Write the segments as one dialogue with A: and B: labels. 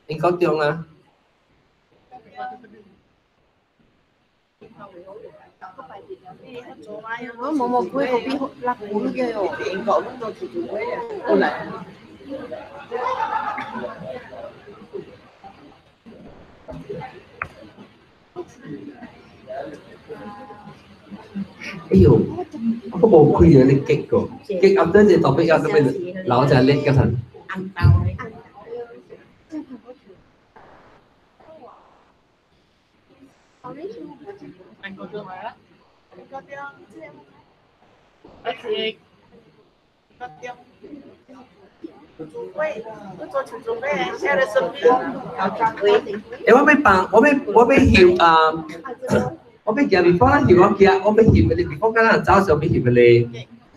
A: Anh có tiếng à?
B: một quê có bị lạc cuốn kia rồi.
A: Ví dụ có bộ khuya rồi lên kịch của kịch ập tới thì tao biết ra cái lão già lên cái thần
C: anh có tương á? Có tương. Bác sĩ. Có tương.
A: 我被绑，我被嫌我被叫地方啦，嫌我叫我被嫌嘅地方，嗰陣早上被嫌嘅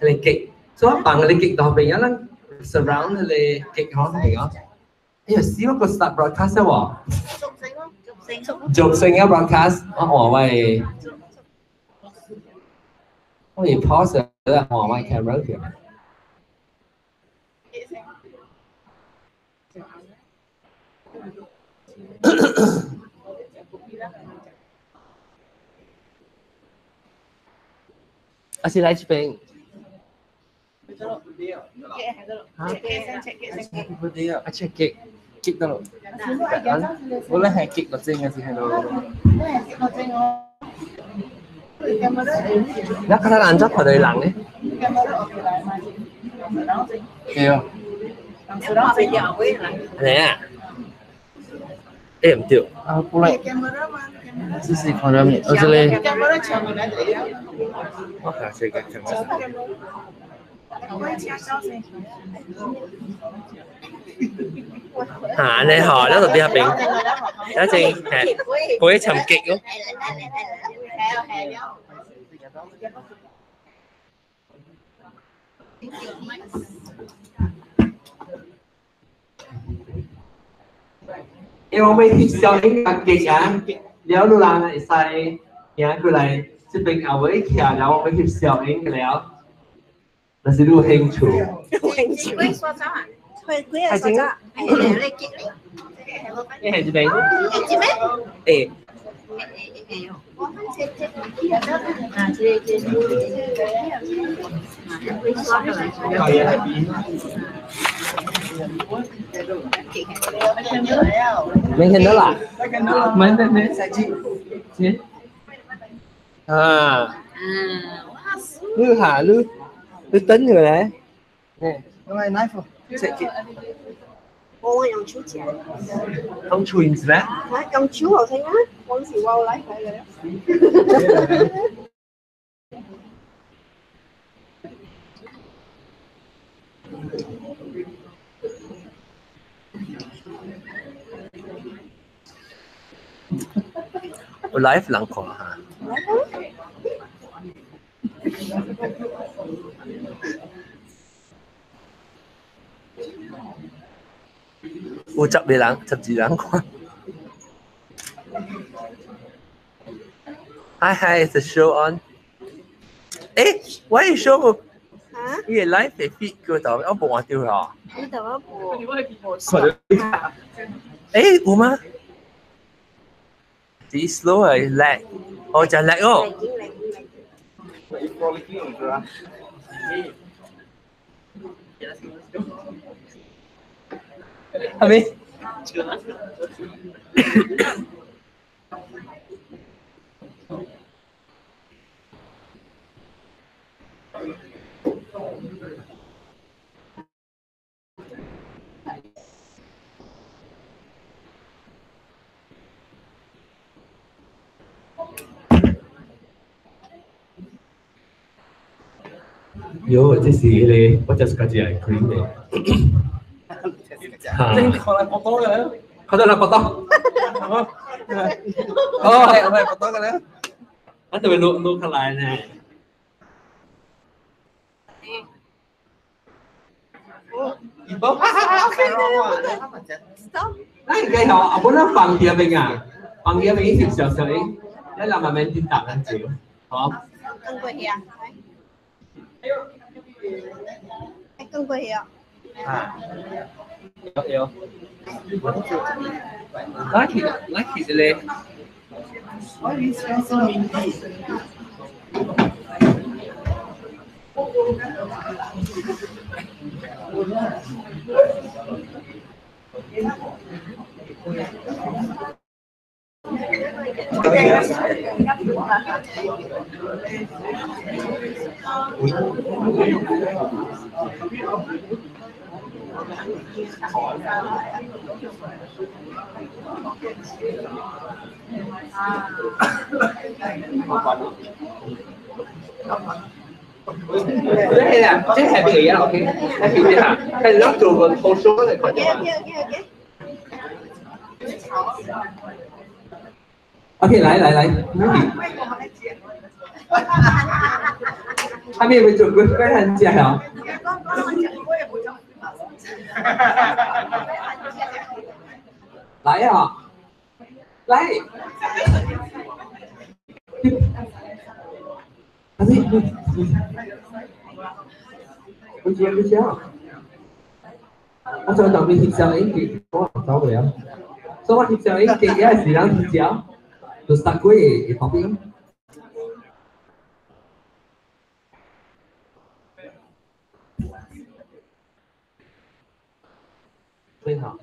A: 你極，所以綁嘅極度邊有啦 surround 嘅極可能係我，哎呀，試過個 start broadcast 喎，續成嘅 broadcast，我喂，我而 pause 啦，我喂 camera 條。阿是來這邊。啊，check kick 得咯。我咧係 kick 個正嘅先喺度。你睇下眼執佢哋冷咧。係啊。係啊。哎，唔對。啊，過嚟。試試看下面，我這裡。我下次嘅camera。嚇！你學呢度啲入邊，有一隻係嗰一層極咯。因為我未貼上呢個極啊，了路蘭係細，然後佢嚟這邊後尾徛，然後我未貼上呢個了。那是錄興趣。會說啥啊？會啊，說啥？你係這邊？係這邊？誒。mình nhìn đó là mình sẽ chị lư hả lư tính người đấy nè hôm nay nói phụ sẽ chị
B: 我用手錢，
A: 用錢咩？
B: 用手後聽啊，嗰時我嚟睇嘅。
A: 我 live 冷狂下。我執你冷，執住冷狂。Hi, is the show on? Why you show 個？呢個 live 係 fit 嗰度，我冇話掉佢。
B: 呢度一部。
A: 有嗎？啲 slow 係 lag，我就 lag 哦。係咪？有，這是你，我就是嗰隻係 cream 嘅。你看嚟博多嘅，看到啦博多。哦，係博多嘅咧。我哋會錄下來呢。Ay, kayo, ako lang pang diabing nga. Pang diabing isip siya sa ing. Yan lang mamentin takan siya. Hả?
B: Cưng quỳ à? Cưng quỳ à?
A: À. Hiểu. Laki dili. Chứ happy à, ok. Happy đi hả? Hay là做個talk show嚟講啫嘛。OK， 來，下面會做個非常之好。來啊，來。啊，你不笑，我再同你協商嘅，我走唔了。所以我協商嘅嘢係人協商，就實際嘅方面。最好。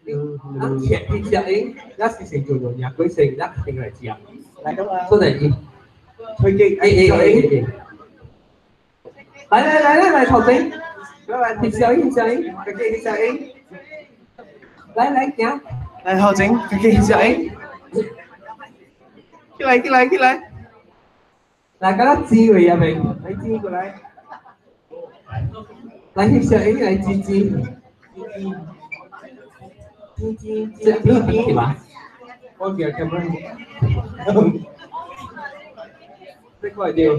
A: 前協商嘅，那事情做到廿幾成，那定嚟接。真係。推機來頭先，貼上佢機貼上嚟，來行，來頭先佢機貼上嚟，起來，來個啦支位入面，來支過來，來貼上嚟來支，係嘛？我叫咁樣。這塊掉，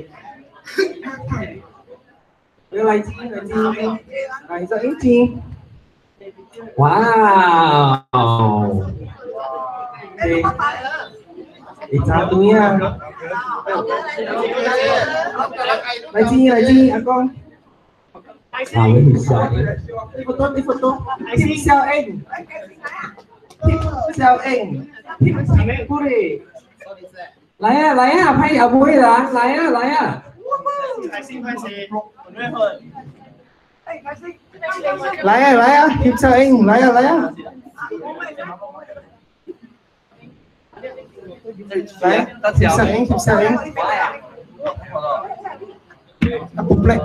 A: 要嚟支，嚟咗一支，哇！你揸對啊！嚟支，阿公。啊，你笑，你foto，笑英，不對。來啊，拍阿妹啦！來啊！
C: 拍先，準備去。
A: 來啊！貼上映，來啊！來，貼上映。啊，不對。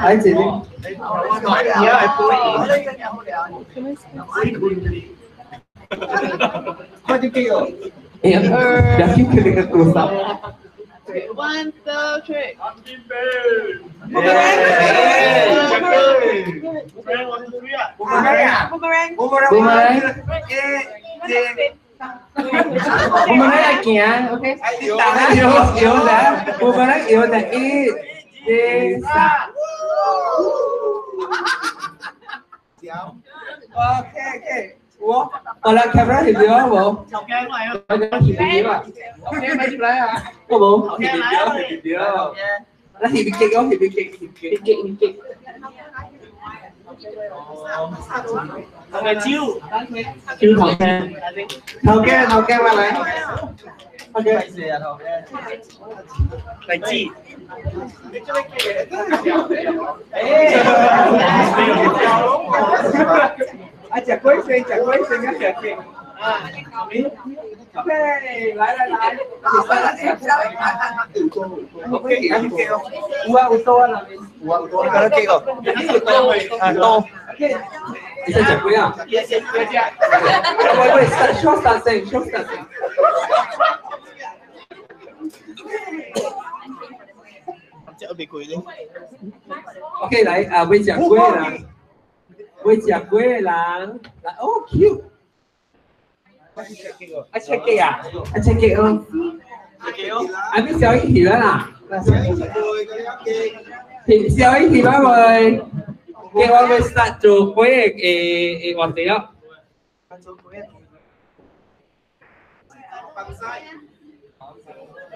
A: Đấy chị đi. Thôi chứ kia rồi. Em đã kiếm cái cái tủ sập.
C: 1, 2, 3.
A: Boomerang. Boomerang là kìa, ok. Yếu đã. Boomerang yếu đã ít. Ok. Ủa? Còn là camera thì gì đó bộ?
C: Ok mày ơi.
A: Camera thì gì đó. Ok mấy chụp lại à? Có bộ? Thì gì đó. Nó thì bị kịch không? Thì bị kịch.
C: Thằng này chiêu
A: thầu ke qua lại. Ok.
C: Này chi.
A: Chả quấy xuyên á chả kìa. Ok, lại. Ok, anh kêu. Qua ô tô là
D: Cái đó kia rồi. Tô.
A: Đi xe chả quấy à? Wait, short dancing.
D: 食俾佢咧。
A: OK 嚟啊，會食龜啦，會食龜啦，嗱哦 cute，一隻雞啊，一隻雞哦，啊邊小一條啦，小一條啊喂，嘅我會 start 做龜嘅話題咯。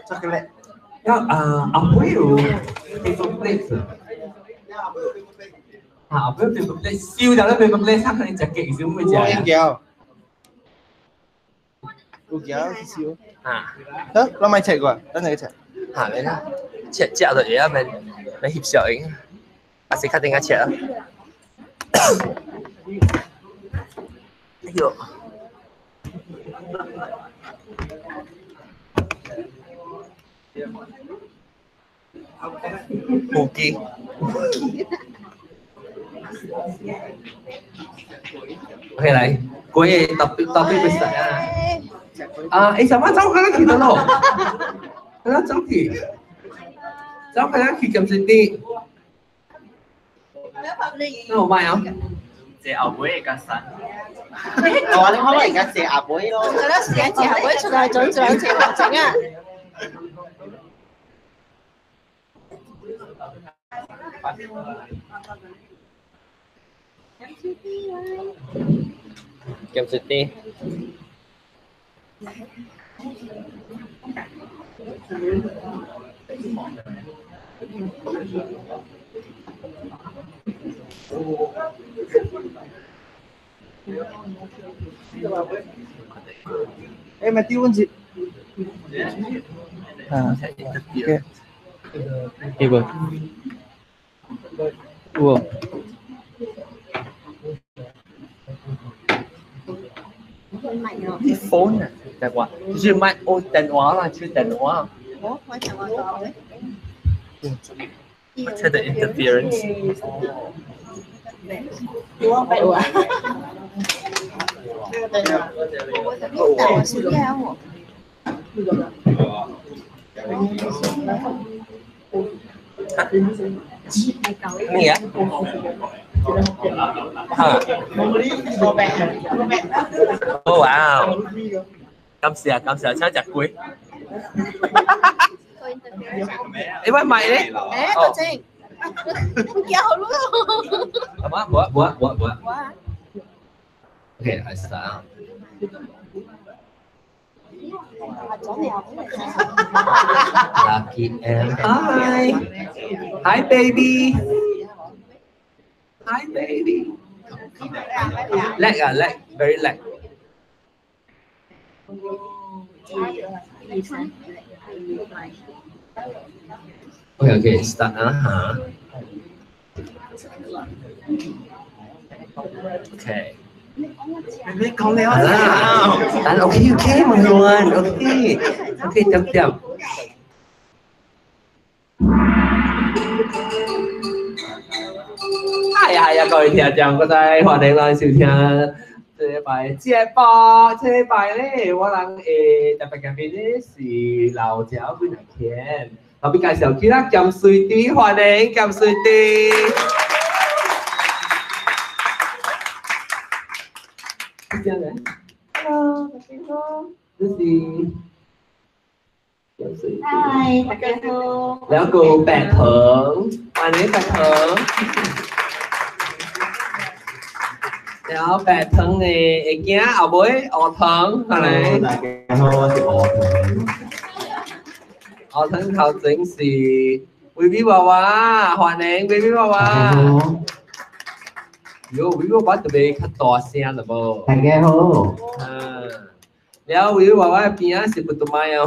D: chocolate.
A: Ya, abuelo, paper plate. Abuelo paper plate, siêu đâu đó paper plate sắc này chặt kỹ xíu mới
D: Uống
A: chả.
D: kẹo. Uống kẹo tí xíu.
A: À,
D: Đó, nó mày chạy qua, đó này chạy.
A: hả đấy đó. Chẹt rồi á, mình hiệp sợi. À, sẽ khát tiếng chẹt. Ayo. Muki. Ok lại, cuối tập bây giờ sama cháu cái gì đó lộ, cái cháu thì cái cầm sợi nó không may không?
C: Chị ở với cái sẵn.
D: Ồ, nó không phải cái xe à bối咯。
B: 嗰陣時間自後會出嚟做兩次學整啊！
A: Kem City.
D: Em mà tiêu con gì? À, ok. Đi vừa. Vừa.
A: Cái phone này,電話，唔係我電話啦，超電話。
B: 我開場我講咧。
A: What's the interference?
B: 我俾我。但我是要我。
A: Gì á? Hả? Oh wow. Cảm ơn sao chặt cuối. Em bắt mày đấy.
B: Ê, có chênh. Dạo luôn.
A: What? Okay, I start. Lucky and hi baby. Hi baby. Leg, very leg. Okay, start hả? Okay.
D: Con leo
A: Ok mọi người, ok chậm.各位聽眾，我哋歡迎來收聽這禮拜節目。這禮拜咧，我哋特別嘉賓咧是老趙本田，特別介紹佢啦，金水啲，歡迎金水啲。係這樣嘅。Hello，大家好。這是金水啲。
B: Hi，大家好。
A: แล้วกูแปดเถิงวันนี้แปดเถิงแล้วแปดเถิงนี่ไอ้เกี้ยเอาไว้ออกเถิงอะไร
E: 大家好，我是我騰。
A: ออกเถิงเขา整是 baby 娃娃歡迎 baby 娃娃哟 baby 娃娃特別較大聲嘞噃
E: 大家好。
A: แล้ว baby 娃娃邊啊是不懂買哦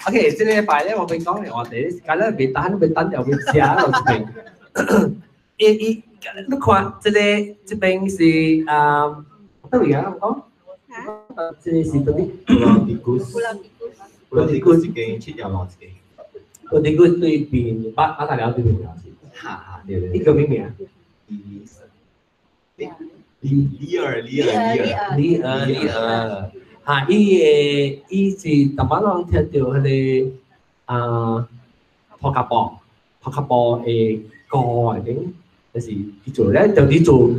A: OK，這禮拜咧，我俾講嚟，我哋今日被單又被寫落邊。你看，這邊是乜嘢啊？講，這是嗰啲
E: 我哋嗰時嘅出遊樂嘅，
A: 嗰啲嗰對邊巴大寮對邊條線？
E: 哈，對
A: 呢個咩名啊？
E: 李爾，
A: 嚇，伊是特晚攏聽到迄個托卡波嘅歌嚟頂，就是伊做咧，就啲做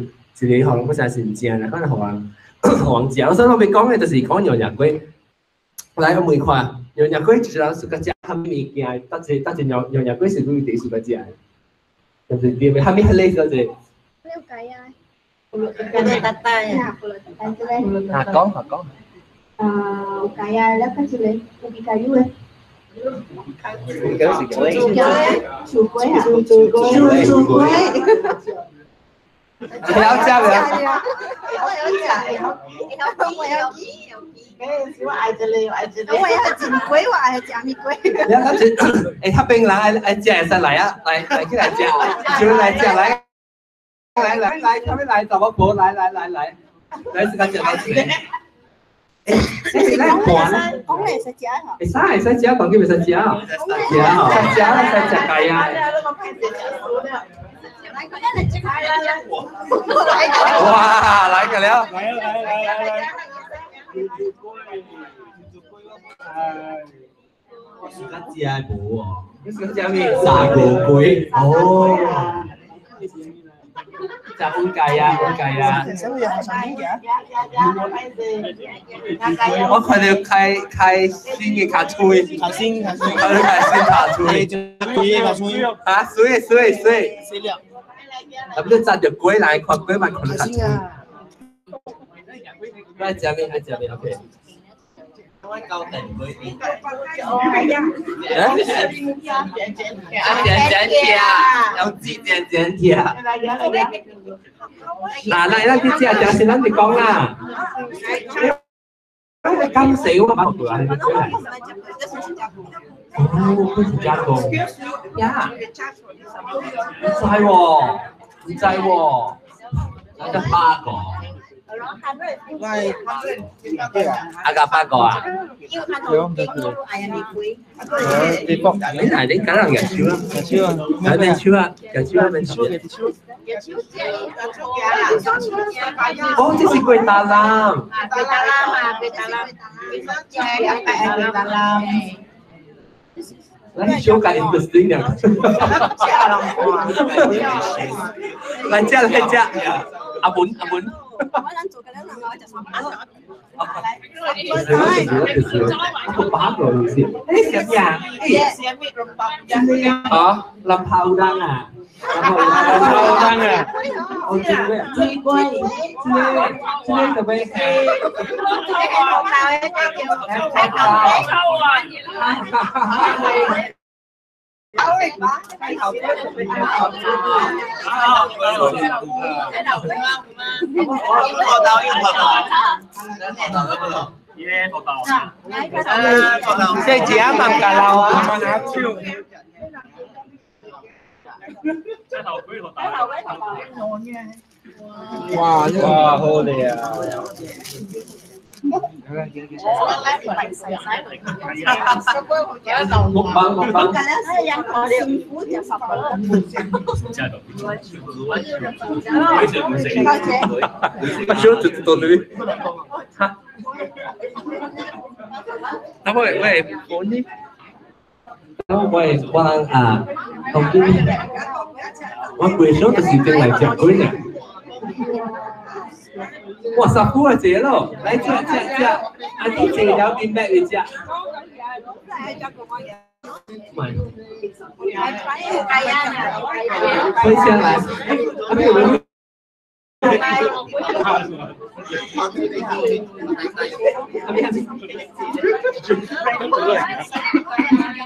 A: 一個可能不是真正啦，可能學人所以我咪講嘅就是講羊肉粿。來我問看，羊肉粿就是人食個食蝦米物件，得隻羊肉粿是佢哋食個食，就是啲咩蝦米類嗰隻。
B: Leo kaya.
D: Cái tatay.
B: Kaya
D: Có.
B: kaya là cái gì đấy? Ubi kayu đấy.
D: Cái gì quế.
B: Chù quế hả?
D: Chù quế.
A: Heo cha vậy?
B: Không phải là chìm quế hoặc là chả mì quế.
A: Tháp bên là ai chè sao lại á, lại cái này chè, chưa lại chè lại, tháp bên lại tao bắt bộ lại, lấy sự chè lại chè.
B: Con này sẽ chả hả?
A: Sai chè, còn cái gì sai chè? Chè hả? Sai chè cay à? Wow, lại cái léo.
E: Suka chia bố à?
A: Cái chè gì?
E: Xà gồ quế.
A: Ồ. Chà uống cay à. Có phải được khai xin cái cà chui.
D: Khai xin
A: cà chui. Hả? Suy. Tapi tu chặt được quế lại, khoan quế bạn còn cà chui. Ai chè mi, ok.
E: Câu tình với đi.
A: Ông chỉ chén thìa. Này đó cái chè chè xin anh thì con à. Cái cam xỉu mà bắt cửa anh cái này. Cái gì cha con? Yeah. Không sai wo. Nó ba個。Agak ba個啊？Mấy này đến cả là gà chưa? Ở bên chưa? Gà chưa bên chưa? Ô, thế là quỳ Đà Lạt. Lấy số cả interesting nè. Lại cha. À bún. Aku paham loh sih. Siapnya. Oh, lampau udang à? Lampau udang à? Oh, cuy quay. Cuy từ bên hè. Chơi chỉ ám bằng cả lầu á. Wow, holy à. Một bằng. Bắt số từ từ. Nó vậy vốn đi. Nó vậy quang à. Không chứ. Nó quên số từ gì trên này chợ cuối nè. Wow, sao cua chế rồi? Lấy chợ. Anh đi chế đáo tin mẹ đi chợ. Mày. Quay xe lại. Anh biết rồi.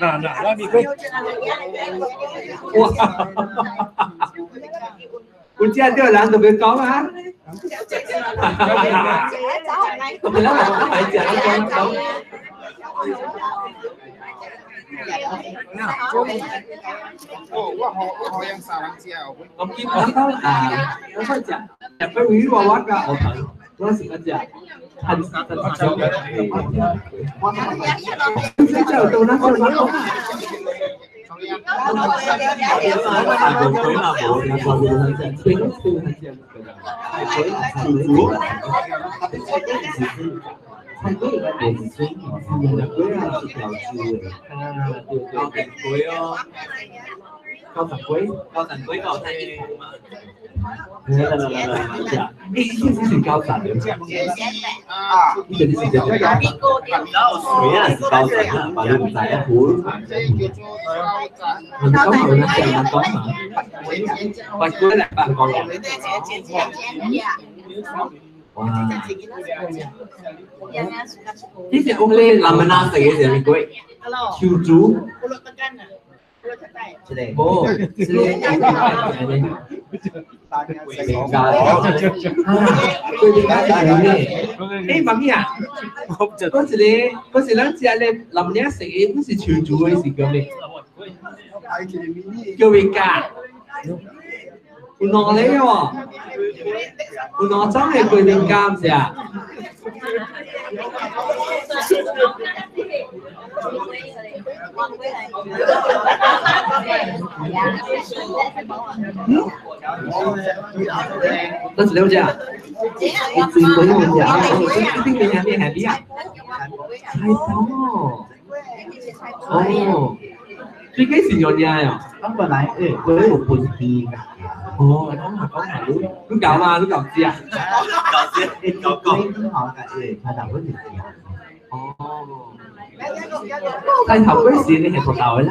A: Nah, bị quên.คุณเจ้าเดือดร้อนตัวเป็นก้องฮะผมเป็นแล้วผมก็หายใจแล้วก้อง
F: 我yang sarang siao.
A: ผมกินของเขาแล้วก็จะไปวิววัดกับออกทางรู้สึกว่าจะทันเจ้าตัวนั้นตัวนั้นGồm quế là bộ là còn được hơn trên quế nó tương hơn trên quế là quế
D: 泰国应该也是水果，他们的龟啊是条猪的。
E: 高等龟哦，
A: 高神龟，
E: 高等龟高太一嘛。
A: 哎，一定是高神的，一定是这个。
E: 然后水啊是高等啊，把你唔知啊，湖。
A: mình có người nó chạy nó có mà và cuối là bạn còn lại wow cái gì ông lên làm mình ăn gì thì mình quay chiêu chú ô cái bằng gì à có gì lắm chị lên làm nhá sẽ có gì chiêu chú hay gì cơ này叫佢嫁，原來你喎，原來真係佢哋嫁唔是啊？嗰時你好似啊？你最鬼我哋啊！呢啲嘅嘢係邊啊？係哦，哦。最幾時用嘢啊？
D: 咁本來龜有本地㗎。
A: 哦，講下都搞嘛，都搞知啊。
D: 龜啲我嘅佢頭嗰條字。
A: 哦。係頭嗰時你係學校啦。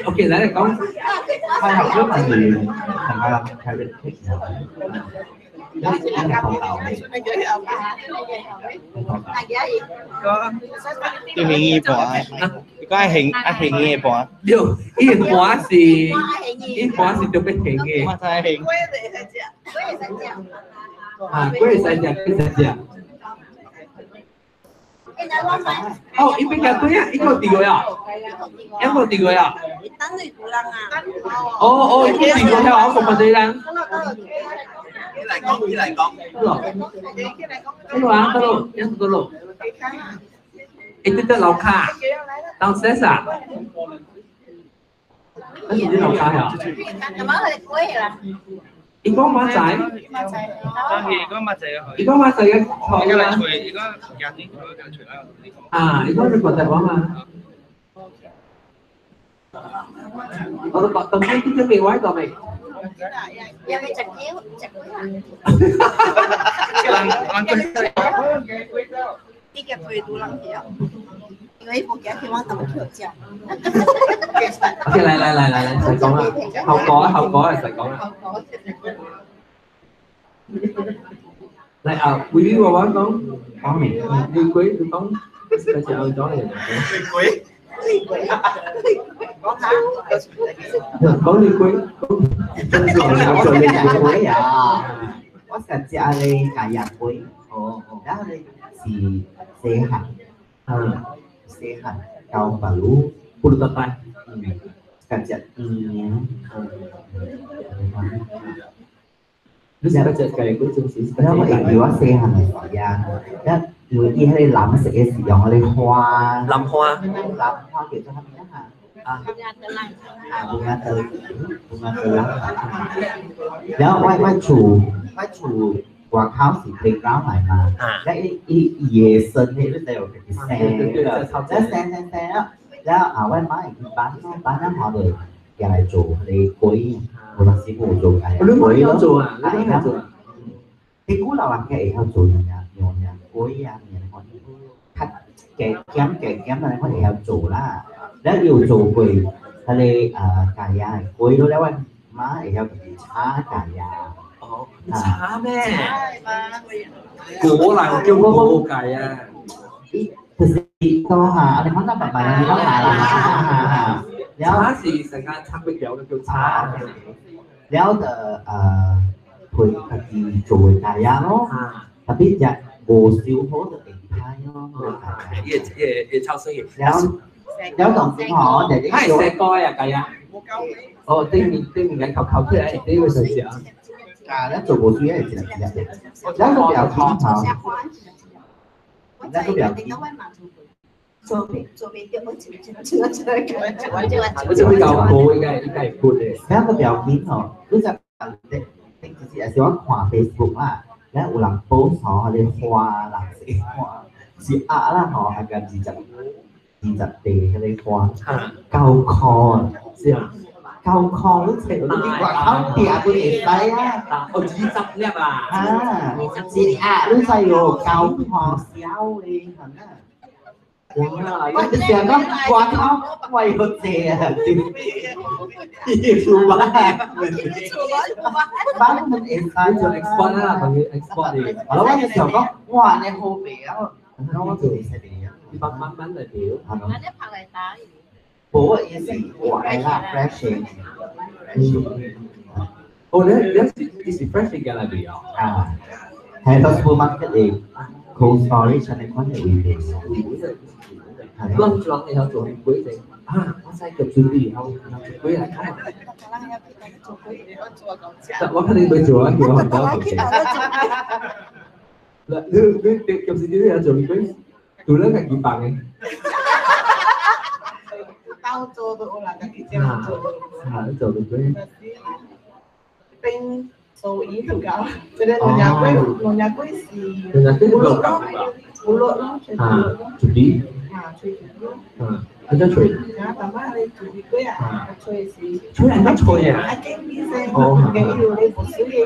A: OK，嚟講。
D: 係頭嗰陣時同我諗係歷史。
F: 要興意盤，如果係興嘅盤，điều
A: ý hóa gì ý hóa gì được cái hình nghề
F: 乜太興？à
A: quê sai nhật cái sai nhật oh ý bên cạnh tôi á ý có tiền rồi à em có tiền rồi à oh oh ý tiền rồi theo ông mà đi đang
E: Lại con.
A: cái đồ ăn tôi luôn ý tôi lẩu khà tao sẽ sả cái gì lẩu khà hả ý có má trái
F: 當然，如果乜就係
A: ý có má trái cái thọ
F: 而家
A: là
F: 嚟除，而家廿年佢就除啦。
A: à ý có được còn tại quá mà tôi có tầm cái chuẩn bị quái rồi mày
B: Đi kẹp về tủ lạnh kìa. Người một cái thì mang tầm kiểu chèo.
A: ok lại sài gòn à không có là sài gòn à lại à quý vị qua quán có mình đi quý tôi có cái chợ chó này
E: Quý.
A: có đi quý
D: có lên quế à có cả cha lên cả nhà quế đó lên thì xe hẳn cao và lú
A: bulu tatai
D: cả chặt
A: lúc nào chợ cái cuối chương trình
D: đó mà ý quá xe hẳn là ra đó người đi hay làm sẽ sử dụng lên hoa
A: làm hoa
D: kiểu cho nó hả bunga từ lắm đó quay chủ quảng cáo thì bên đó lại mà cái dễ sơn thì nó đều cái xe đó ở quay máy bán nó họ được cái chủ thì cuối của bác sĩ ngủ chủ cái
A: cuối nó chủ à
D: cái cú là làm cái theo chủ nhà cuối nhà còn khách kẹt kém là có thể theo chủ là rất nhiều chủ quỷทะเลกายาcuối đóแล้วanh má thì theoช้ากายา
A: ช้าแม่กูหลังkêu cô cài à
D: thực sự to hà anh mắc nó bài nó là
A: ช้าสิสังกัดชักไปเดี๋ยวkêu ช้า
D: แล้วtuổi thì chủ kaya nó tapi ya bố xíu hố được tỉnh thái nó
A: 也超生意
D: แล้วtổng tiếng họ để
A: hai xe coi à cài à tên mình gắn khẩu thế này thế bây giờ gì ạ
D: đó chủ bố xíu này chỉ là đó nó biểu tiếng họ đó nó biểu tiếng
A: 我就會教我依家係 good 嘅。
D: แล้วก็表tiếng họ cứ ra tên chỉ là xíu hòa Facebook à แล้วหลังโป๊สอเลยควาหลังสิควาสิอะละหออาการจีจับเตะเลยควา เกาคอเสียเกาคอรู้สึกว่าดีกว่าเขาเปียกตัวเองไปอ่ะ
A: chỉ sắp nè bà
D: สิอะรู้สึกโยเกาคอเสียวเองเหรอเนี่ยว่าจะเสียก็กวาดเขาไว้บนเสียชูบ้านบ้านมันเอ็นไซ
A: bây
D: ด์
A: giờ export đó là bằng cái export đi
D: แล้วว่าจะเสียก็ว่าในโฮเปียแล้วว่าจะเสียดี
A: bán là kiểu
B: Nó nếp hoặc là tá.
D: bố ấy gì của ai là fresh
A: oh that's is fresh again là điều
D: hay là supermarket đi cold storage cho nên có thể uy tín
A: lần thì họ chuẩn bị gì có sai chụp chuẩn bị không chuẩn bị là không chắc có thể bây giờ kiểu họ đó là đưa chụp gì là chuẩn bị tụi nó càng kịp bằng ấy
B: Tao cho tôi là cái gì
A: chờ được với
B: bên số ý thực cả cho nên một nhà quê gì
A: người ta cứ đầu cầm
B: bố lộn lắm
A: chuẩn bị
B: chơi
A: anh cho chuyện
B: nhà tao má đây chuẩn bị quê chơi gì
A: chuyện anh nói thôi à
B: anh em đi xem cái yêu đây một số gì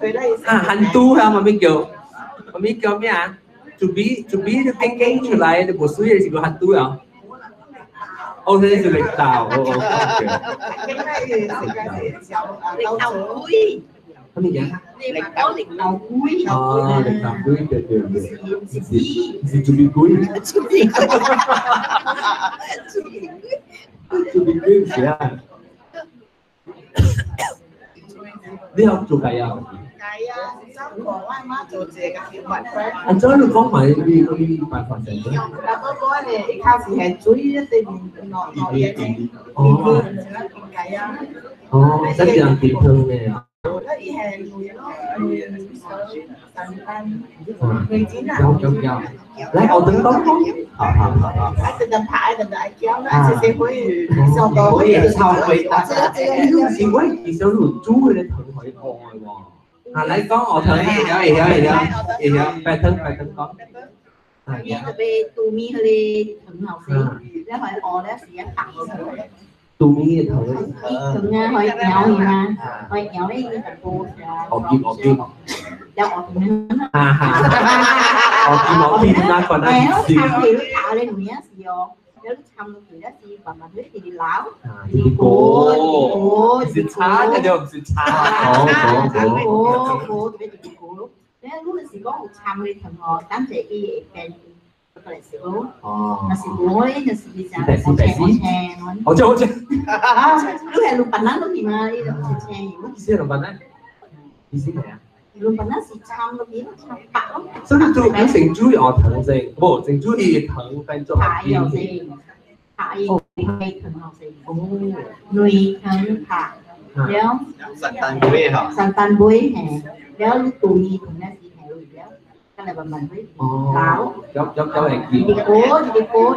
B: chơi đây
A: hành tu ha mà mình kiểu mấy à chuẩn bị được cái trở lại được một số gì của hành tu à ô thế thì lịch tàu
B: cái này thì lịch tàu cuối
A: cái gì vậy
B: lịch tàu cuối
A: lịch tàu cuối được gì chuẩn bị cuối chuẩn bị cuối gì à đi học chụp cái à
B: cái sao của ai má chỗ gì cái kiểu bạn quen
A: anh cho được có phải đi bàn phản cảnh đấy
B: là có này ít khao gì hết chú ý tới nó vậy cái
A: rất là tìm thương nè
B: nó đi hè người
A: giao lấy ô tính toán không
B: anh từ đầm thải đầm đại kéo nó anh sẽ với sau đó
D: sau với
A: gì quá thì sao rồi chú lên thử hỏi hồi lấy có họ thử gì đó bài thân có
G: như là về tù mi hơi thằng nào xíแล้วหอยออแล้วเสียตังค์เลย
A: tù mi thử
G: ถึงหอยเหนียวมาหอยเหนียวนี่ตะปู
A: ออกกิน
G: แล้วออกถึงนั้น
A: ออกกินra còn
G: แล้ว
A: ăn
G: ทำthì lúc thả lên nhé xì yo nếu lúcทำthì đó xì và mà nước thì đi láo
A: đi cố dịchช้าจะเดิมdịchช้า
G: cố thì đi cố lúc nếu lúc là xì có một trăm đi thằng họ tám trẻ y cái cái là xì cố là xì cố ấy là xì đi ra xì chè nó
A: ở chỗ
G: lúc này lúc bắn nắng lúc gì mà đi được chè
A: lúc xưa là bắn đấy đi xí này
G: lúc bắn nắng xì trăm lúc gì nó trăm bạc lắm
A: 所以就你成豬我藤性，冇成豬意藤分咗
G: thả dầu gì thả dầu hay thần học gì nuôi thần thả nếu sản tan bối hè nếu tù nhi cũng đã gì hè rồi nếu cái này bằng với lão
A: cháu này gì
G: đi cố ai cố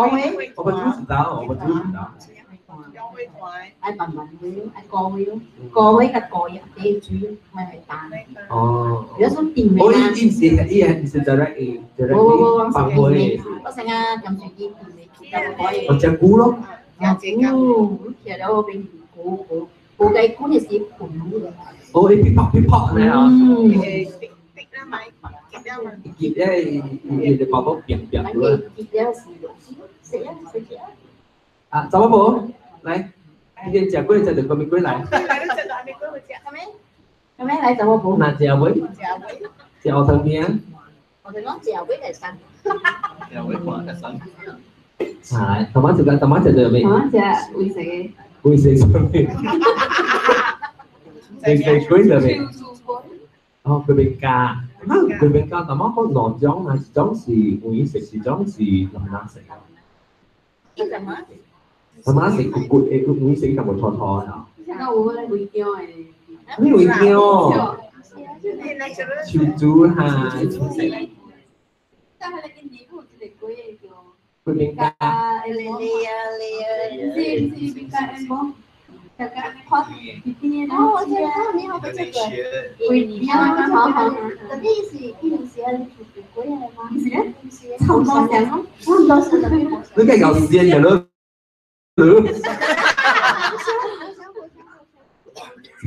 G: ấy
A: có chú gì đó
G: ai bằng với ai cố với cái cố vậy thì chú mày phải tàn nếu xuống tìm
A: ôi im gì cái gì direct bằng với
G: có sang trong chuyện gì thì
A: còn chả cú lắm
G: giờ đâu bên cố cái cú này xí cùng
A: ôi pip pop này hả
B: tích ra máy
A: kịp đấy để bảo bốc biển luôn à cháu bố này đi chả quên chả được con mình quên lại
G: mấy lại cháu bố
A: là chèo với chèo thân nhé
G: thì nó chèo với cái xanh
A: tao mắt chả được mình ui xì mình quên rồi mình cái bên ca cái bên ca tao mắt có nón giống gì ui xì giống gì làm nát xì tao mắt xì cụt ui xì cả một thò nào mấy ui kêu chú chú hà chú xì cái bên ca
G: 哦，我知道，你好不这个，特别是一年时间出贵了吗？差不多是咯，差不多是的。
A: 你梗係有時間嘅咯。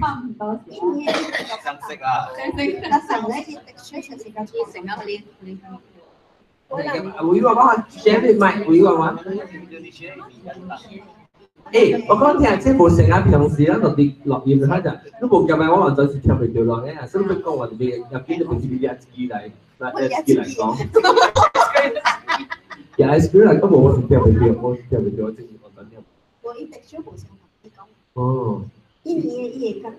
G: 差唔多一年。
C: 相識啊！
G: 那上來啲水出時間做成啊，你。
A: 會話講 share 啲咪會話話。誒，我講聽，即係冇成日平時咧落葉就睇就，都冇咁樣，我話就是跳嚟跳落嘅，所以佢講話你入邊就平時啲日子嚟，嗱日子嚟講，日子嚟講我是跳嚟跳，我跳嚟跳，即係我等陣。
G: 我一直學冇成日講。
A: 哦。
G: 一年一個錯，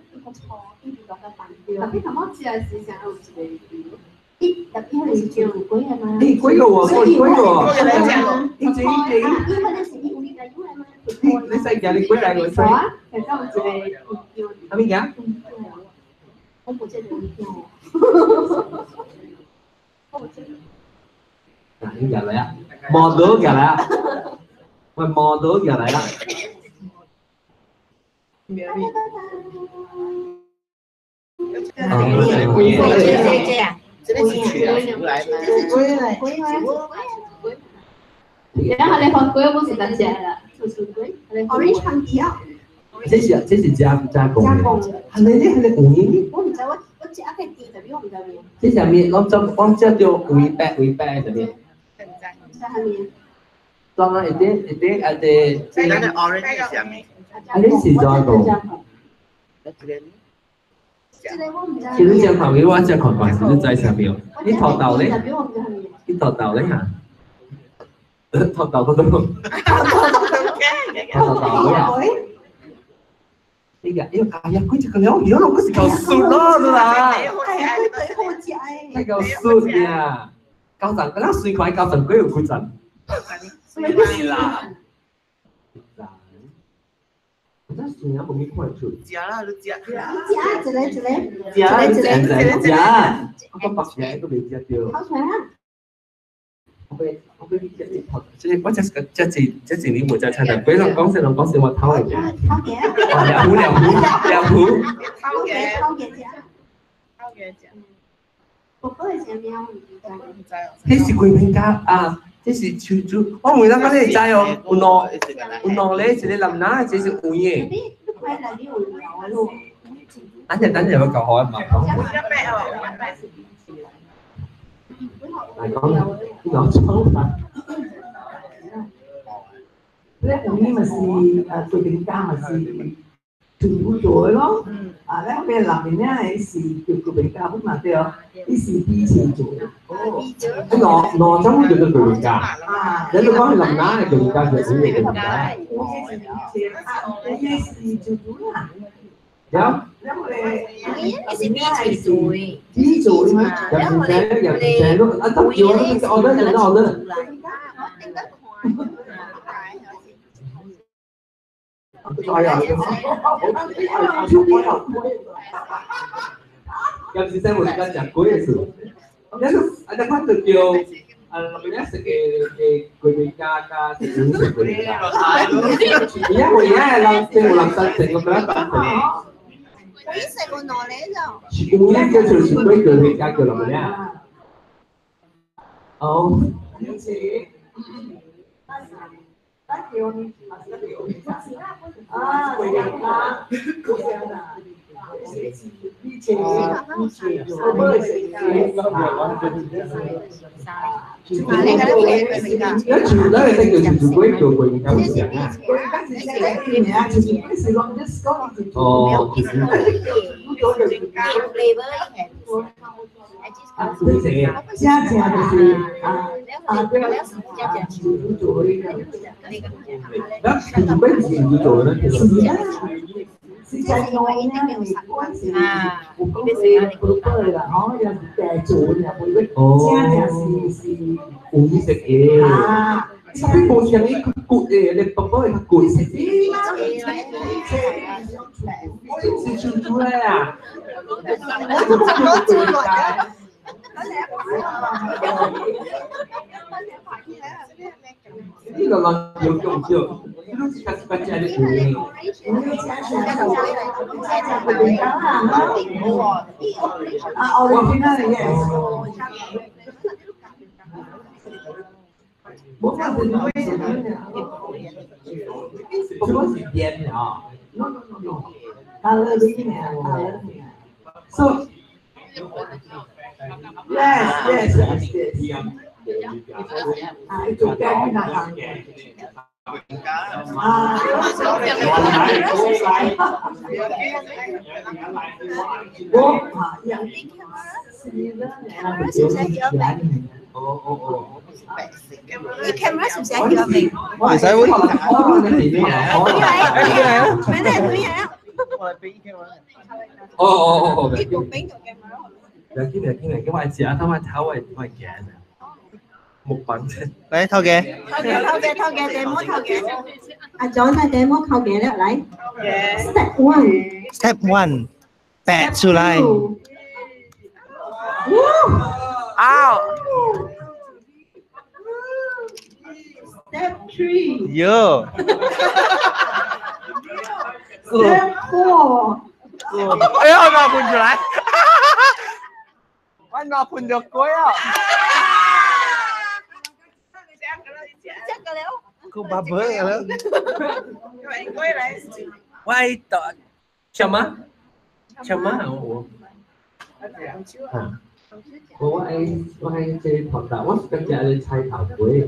G: 一年個半掉。特別咁我只係時常有一個。特別係做鬼係嘛？
A: 誒鬼個喎，鬼個喎，你自己你。
G: 因為你是你會嘅，因為嘛。
A: 你細個你鬼大個細。
G: 啊，其實我係
A: 係咪㗎？
G: 我冇知道呢
A: 嗱，呢個嚟啊，望到嘅啦，喂，望到嘅嚟啦。
B: 这个是取出来的，
G: 这是鬼来，然後你學鬼冇時間食啦，就是鬼，我哋唱啲啊。
A: 這是加工嘅，係咪咧？係咪紅煙？
G: 我唔知，我只一個字特別我唔知咩。
A: 這上面我知道微白上面。
G: 在下面。
A: 當然一啲
B: 在那個 orange 下面。
A: 啊，你是做個？其實正旁邊我只看慣是在上面，你頭頭咧？你頭頭咧嚇？頭頭嗰度。頭頭啊！哎呀，佢就咁樣，如果我是夠酸咯啦。係啊，佢最好食誒。係夠酸嘅，夠陣，嗰啲水塊夠陣，佢又佢陣。
C: 係啦。
A: 我真係冇咩關注。
B: 食啦，你食。
G: 食，一個。
A: 食，我個白嘢都未食到。
G: 好彩啊！
A: 我俾即係我即你冇在餐廳，俾人講聲我偷嚟嘅。
G: 偷嘅。
A: 兩壺。
G: 偷嘅食。哥哥係食咩啊？
A: 呢是貴賓家啊！這是潮州，我唔記得嗰啲係哦，有兩咧，是你諗哪？這是烏嘢。等陣我教學一嘛。嚟講呢個粗法。
H: 咧烏嘢咪是貴賓家咪是全部做嘅咯。啊咧，譬如南面咧係是叫貴賓家咁嘛對哦，呢是以前做嘅。羅州叫做巨人家，你哋講係林雅係巨人家，就係巨人家。有，
G: 是咪做？
H: 呢做咩？入都啊得叫我得。有時生活而家講嗰啲事。ada kan tujuh namanya segi Gurika segi Gurika. Iya, langsung segi berapa?
G: Ini saya knowledge rồi.
H: Sikunya ke segi Gurika ke namanya. Oh. Sẽ cho anh em mình bây giờ thì tôi là nó là chủ là một cái cha nhà xì
A: uống sạch ế sao biết bố chẳng ấy cụ để đẹp bọc bơi cụ sạch ế xin chú chú đây à cái là nhiều kiểu suka cari ini.
H: Original yes. Bukan
A: Biên hả?
H: no. Color begini. So yes. Itu kan nak.
I: Cái camera sụp sẻ chưa mình?
F: Vì sao vậy?
I: Mấy này tôi vậy á. Cái cuộc biến của camera.
A: Cái này cái vai chả tháo vai kẻ này. Một bản thân.
F: Đấy, thao ghé.
I: Thao ghé, demo thao ghé. À, chọn ra demo thao ghé đó lại. Step 1.
F: Step 1. 8 July.
I: Ow.
H: Step 3.
F: Yo.
H: Step 4.
F: Ê, nó phun lại. Nó phun được cuối á.
I: Chắc cái léo.
F: Cô bà bới rồi đó.
A: Quay tọa. Chấm á. Ủa anh chơi hoạt động các nhà lên thay thảo quế.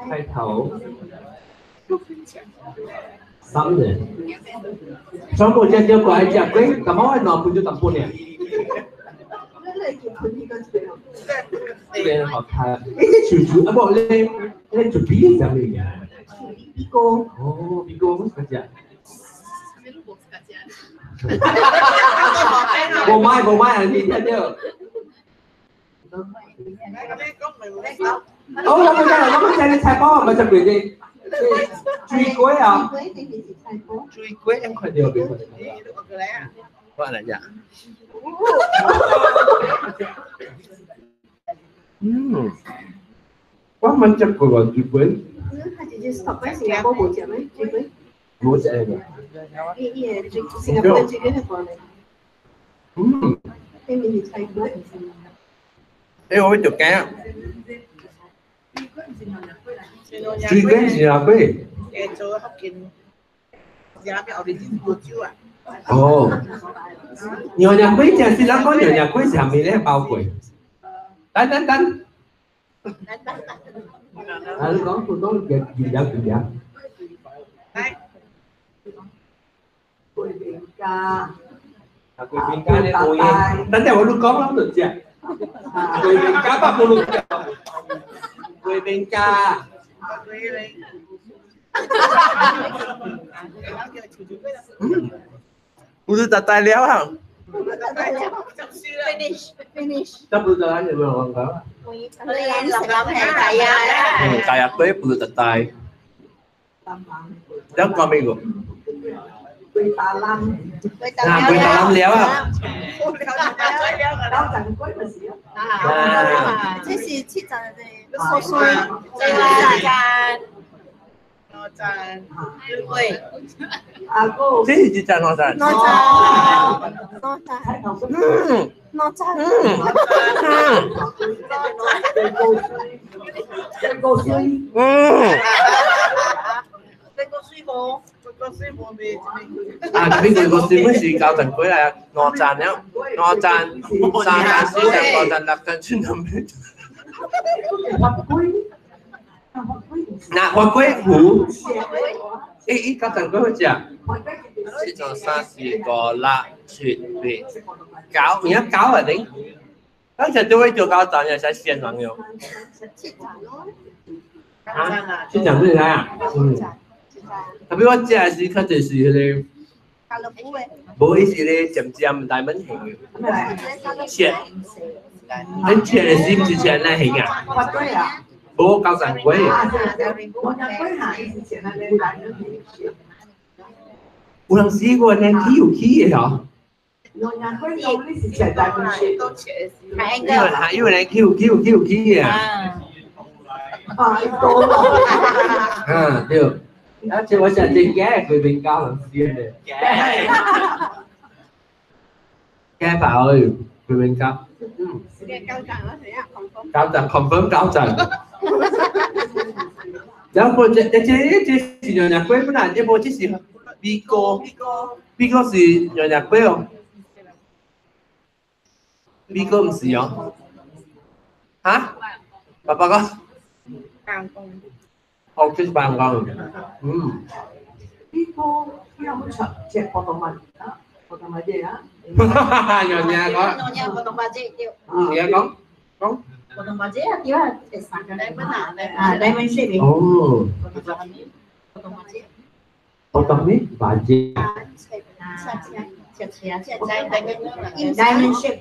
A: Thay thảo. Sắm rồi. Trong một chân chơi của anh chặt quế, cảm ơn anh nọ cũng cho tập buôn nè. Lên học thà. Cái chủ à bộ lên chủ bí sao mình à?
H: Pico.
A: Oh, Pico mất cả chả. Bộ mai là gì thế chứ? Nó có chơi lên bó mà chặt quế gì? Truy quế à? Truy quế em khỏi điều bị.
F: Gọi là dạ.
A: Quá mạnh chắc của bọn truy quế. Bố sẽ đây rồi.
I: Singapore juga hay boleh.
A: Ê, ôi chụp cá. Truy quế gì là quế? Ồ. Nhiều nhà quế chả xin lắm có nhiều nhà quế chả mình lấy bao quế. Đánh. Có tôi nói cái gì đó.
H: Quỳ biển ca.
A: Quỳ biển ca này ngồi đánh nhau luôn có lắm được chưa? Quỳ biển ca bắt luôn. Quỳ biển ca.
F: Udah tatai léo hả?
I: Finish.
A: Chắc bữa giờ anh được không có?
I: Kalian sedang kaya.
A: Kaya quế bữa tatai. Đó con mình rồi.
H: Quỳ Tà Lâm.
I: Quỳ Tà Lâm
A: léo à?
H: Đó chẳng quấy mà gì
I: á. Thế thì chị trả lời xôi.
H: Cô.
F: Thế thì chị trả nó ra.
I: Nó
H: Cô suy.
A: À, cái người có suy mới gì cao tầng quế là ngò tràn nhá. Ngò tràn suy là ngò tràn đặc tràn chuyên nằm bên. Nà hoa quế hủ. Ý cao tầng quế chưa? Chị cho xa xì gò lạ chuyện về cáo, nhớ cáo là tính. Các trận tôi做cao tầng là sẽ xiên hoàng nhiều. Chị chẳng biết à?特別我只係是佢就是佢哋，冇意思咧，漸大蚊型嘅，切，你切你知唔知切咩型啊？冇教神鬼。有人試過咧，Q 嘅嗬？因為咧 Q 嘅啊。啊，對。Đó chứ phải trên ghé người bên cao làm gì này. Ghé bà ơi, người bên cao. Cao trần confirm cao trần. Đó cô chế是娘娘龟不然这波这是Bigo是娘娘龟哦。Bigo 唔是哦。嚇？爸爸講。哦，這是辦公。嗯。
H: 呢個有冇長隻活動物啊？活動物啫啊！
A: 娘娘講。而家講。
G: Potong baju ya, dia diamond shape.
A: Oh.
G: Potong baju.
A: Potong ni baju.
G: Diamond shape.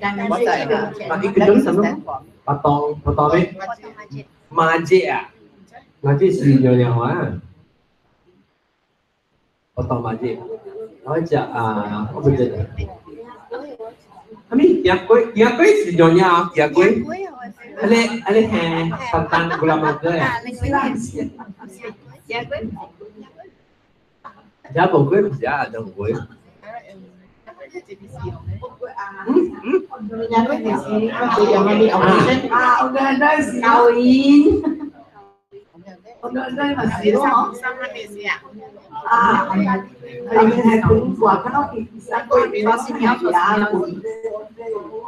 A: Mà cái đứng sao nó? Potong ni. Magic à? Magic gì nhiều nhiều hả? Potong magic. Nói chả không biết gì. Kami yang kue si nyonya yang kue. Ale hè santan gula melaka ya. Ya bon kue bisa ada kue.
H: Ở đây gì kawin. Ở đây mà gì đúng không? Mình hay cũng quả cái nó thì sẽ có sinh nhật giá.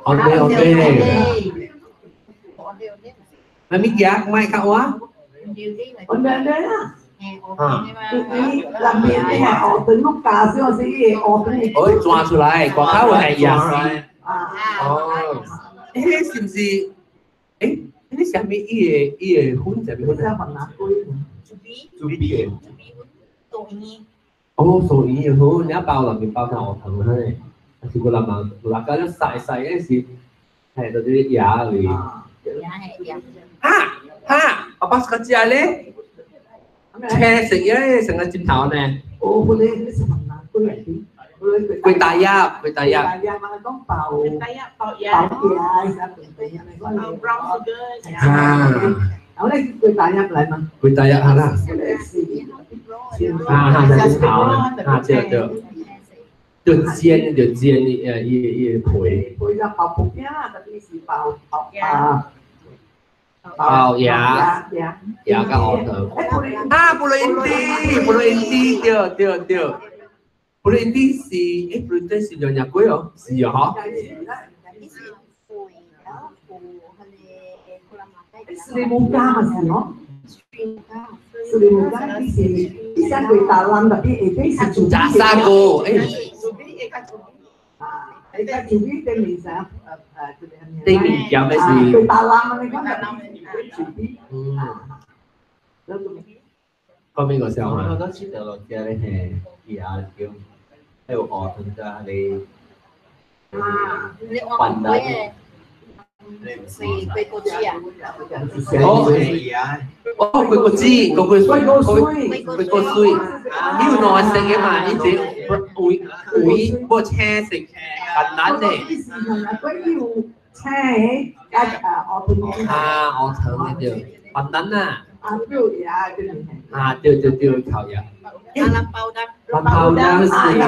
A: Ok. Mà biết giá mai khảo quá.
H: Ở đây đấy á. Làm việc cái hàng họ tính lúc cả xưa gì họ tính.
A: Ôi,抓出来，廣口話係呀。哦，誒，是唔是？誒，你上面伊個款上面款係乜嘢？豬鼻嘅。哦，所以好，你一包入面包晒鵝藤啦，係個辣椒都曬嗰陣時，係嗰啲芽嚟。我把個隻咧，車食嘢成個尖頭呢。
H: 哦，佢哋食乜嘢？佢嚟啲。
A: Quỳ tài ya
H: mà nó có bào bào ya ở đây quỳ tài ya lại mà
A: quỳ tài ya hả là chưa được chiên y
H: quỳ ra bào bột nhá tại vì gì bào
A: ya cái hột thử protein tiêu protein si protein si nyonya quế không? Si hả?
H: Srimuka mà gì nó? Srimuka cái gì? Cái sao người ta làm đặc biệt cái gì chủ
A: Chả sa cô.
H: Cái chủ biết tên mình sao?
A: Tên mình chào cái gì?
H: Người ta làm cái đó chủ biết.
A: Có mấy người sao hả?
E: Nó chỉ được là chơi cái hè gì à kiểu theo họ thường ra đi
G: Quần đó.
A: Quỳ cô chi, cô suy. Yêu nói sẽ cái mà như thế, ủi bộ che xịt bánh nắn này. Họ thử này được, bánh nắn à. Tiêu khảo dạ.
G: Làm bao đăng.
A: Làm bao đăng gì?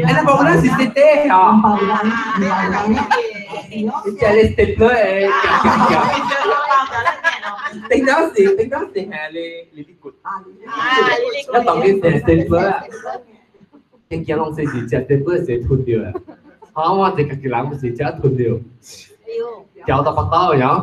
A: Em bao đăng gì tê hả? Chạy lên stapler ấy. Tính đó gì hà lê đi cụt. Nó tổng cái stapler á. Cái kia long sẽ gì chạy stapler sẽ thun điều à. Họ thì cái làm gì chạy thun điều. Cháu tao bắt tao rồi nhá.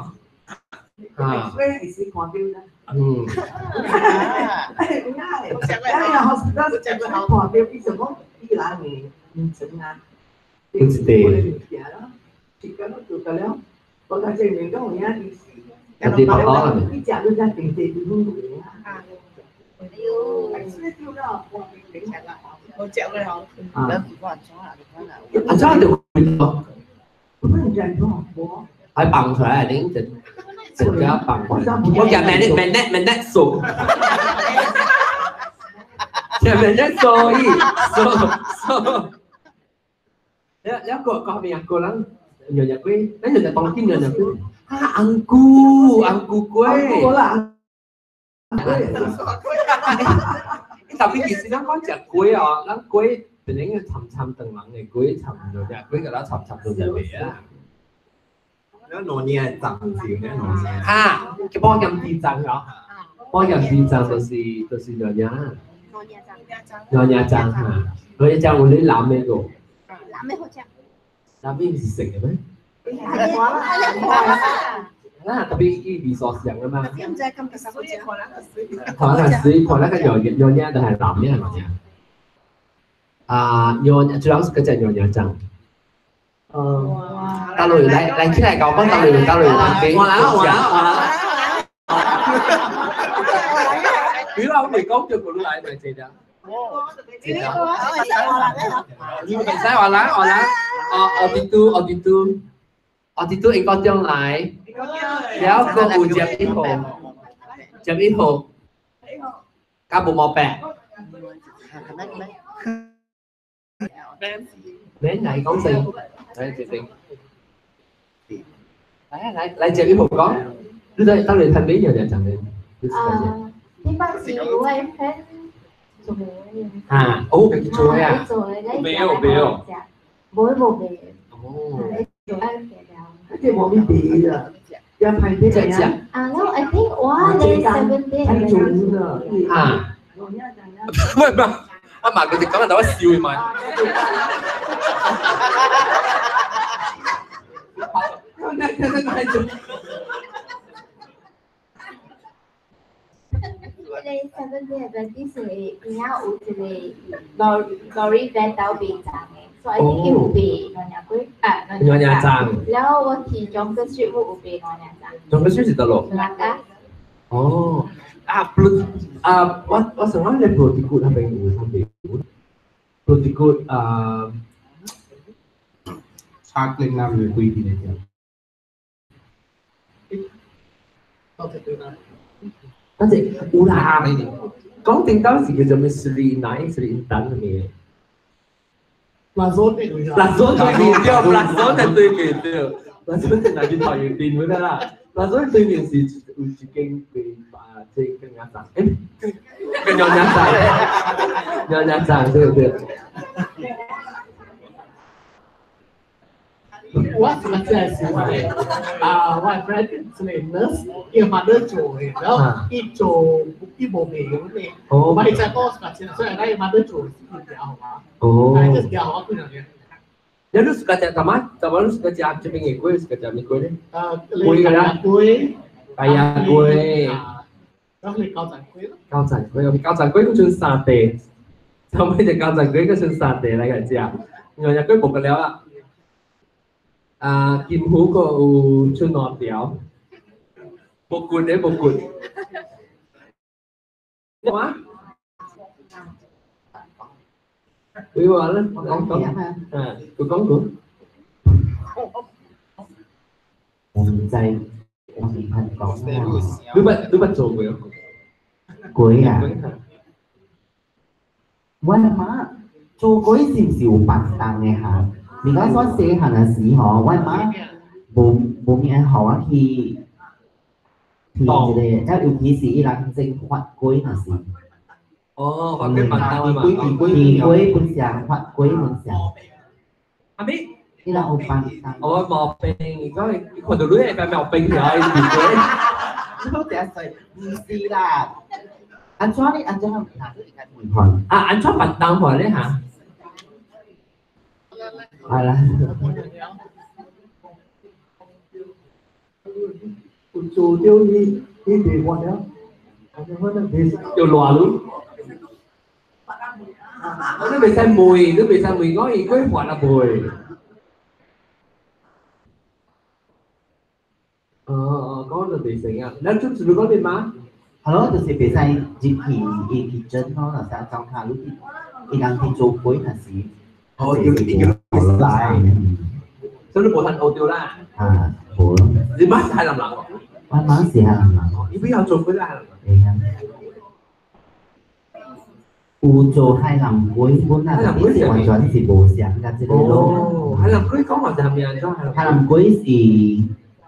A: Phải bằng thôi à, đến chỉnh giá bằng. Ủa giờ mình nét sụp. Giờ mình nét sôi. Nếu có mình ăn cô lắm. Nhờ nhà quê. Đấy là bằng kim nhờ nhà quê. Ăn cu quê. 特別其實咱講隻龜哦，咱龜本應該沉等人嘅龜沉咗隻龜，個咱沉到隻尾啊。
E: แล้วโนเนียจังสิวเนี่ยโนเนีย
A: 啊，佢幫人地震咯，幫人地震就是娘娘，娘娘震嚇，娘娘震會啲攬咩個？攬咩唔是食嘅咩？啊，特別依啲所想嘅嘛。同埋水，可能個娘娘就係男嘅係咪啊？啊，娘主要是嗰隻娘娘震。ta lùi lại cái này cậu có ta lùi làm tiếng hoa lá biết không thì có cho lùi lại này chị đó nhưng mà sai hoa lá ở đi tu anh có tương lại kéo cơ u chém ít hồ cá bù mò bẹ đến này có gì đấy chị tình lại chơi cái hộp có lúc đây tao liền thành lý giờ để chẳng lên
G: cái bác sĩ của em hết
A: ô cái chuối à
G: béo bối bột bể
H: cái bộ bị rồi cho phải thế này
G: no I think wow there is 7
H: anh chủ rồi
A: mà cái gì có là đó siêu mà
G: đây 7 day Adventist này nhau ở đây Glory Van tao bị chẳng so I think it will be nó nhà chẳngแล้วthì trong cái chuyện của bị nó nhà chẳng
A: trong cái chuyện gì tao lộ oh what sang nói lên proticud hay bên người tham bị proticud
E: ชาเกล็งน้ำหรือคุยดีเนี่ย
A: đó thì u là có tiếng đó thì cái gì Sri Nai Sri Intan này là rốt tôi nhìn tiêu là rốt là tôi nhìn tiêu là rốt là điện thoại điện tin mới đó là rốt tôi nhìn gì chỉ kinh cái trên cái nhà sản cái nhà sản được
H: what let's say my friend is nurse yêu mà đỡ chổi đó ít chổi ít bộ bể này mà đi chơi có cả chuyện rồi đây mà đỡ chổi thì kiểu mà cái kiểu họ cứ nói
A: nếu lu suka cakap tamat, kalau lu suka cakap macam ni kuih, suka cakap ni kuih ni.
H: Kuih kan?
A: Kaya kuih.
H: Đó là cao sản quế.
A: Cao sản quế cũng chun sa tê. Xong bây giờ cao sản quế có chun sa tê lại cả chả. Người nhà quế bột cái léo ạ. Kim hú có chun nọt đéo. Bột cuốn đấy bột cuốn. Quá. Quý bà lên, có. Tôi có cửa.
D: Dây mình thành có
A: đứa bạn trộm rồi không?
D: Cuối à? Quan má做嗰啲少少白蛋嘅嚇，而家所寫行嘅時候，關媽冇咩好啊，佢咧，尤其是人正發龜那時。
A: 哦，發龜白蛋嘛。
D: 龜本上發龜本上。
A: 阿咪。
D: 呢個好白蛋。
A: 我毛病，嗰個條女係咪毛病嚟？
D: 好正衰，唔是啦。anh chó đi anh chó không
A: anh chó bạch tăng hồi đấy hả
D: là
H: chủ tiêu đi về qua đó
A: tiêu lòa luôn nó bị sai mùi có gì có quả là mùi có là bị sỉnh à nếu chút sự có đi má
D: hello tôi sẽ bị sai dịp thì chân nó là sẽ trong hai lúc thì đang thì chỗ cuối là gì
A: lại số nó bộ thành ô tiêu la
D: của
A: đi mắt hay làm lặng
D: mắt gì hay làm lặng
A: đi bây giờ chụp với la
D: u chỗ hay làm cuối vốn là cái hoàn toàn thì bộ dạng ra trên đó
A: hay làm cuối có mà làm gì
D: hay làm cuối thì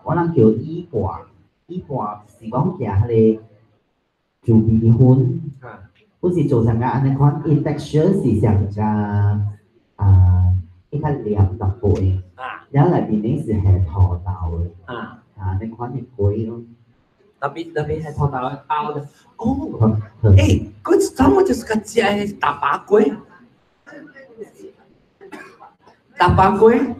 D: có làm kiểu ý quả thì có một nhà hay 做米粉，
A: 啊，
D: 不是做成个安尼款 texture 是成个一个黏特杯，然後裏邊呢是係土豆嘅，你款嘅粿咯。
A: 特別係土豆包的。哦，嗰咱們就是個只係大把粿，大把粿。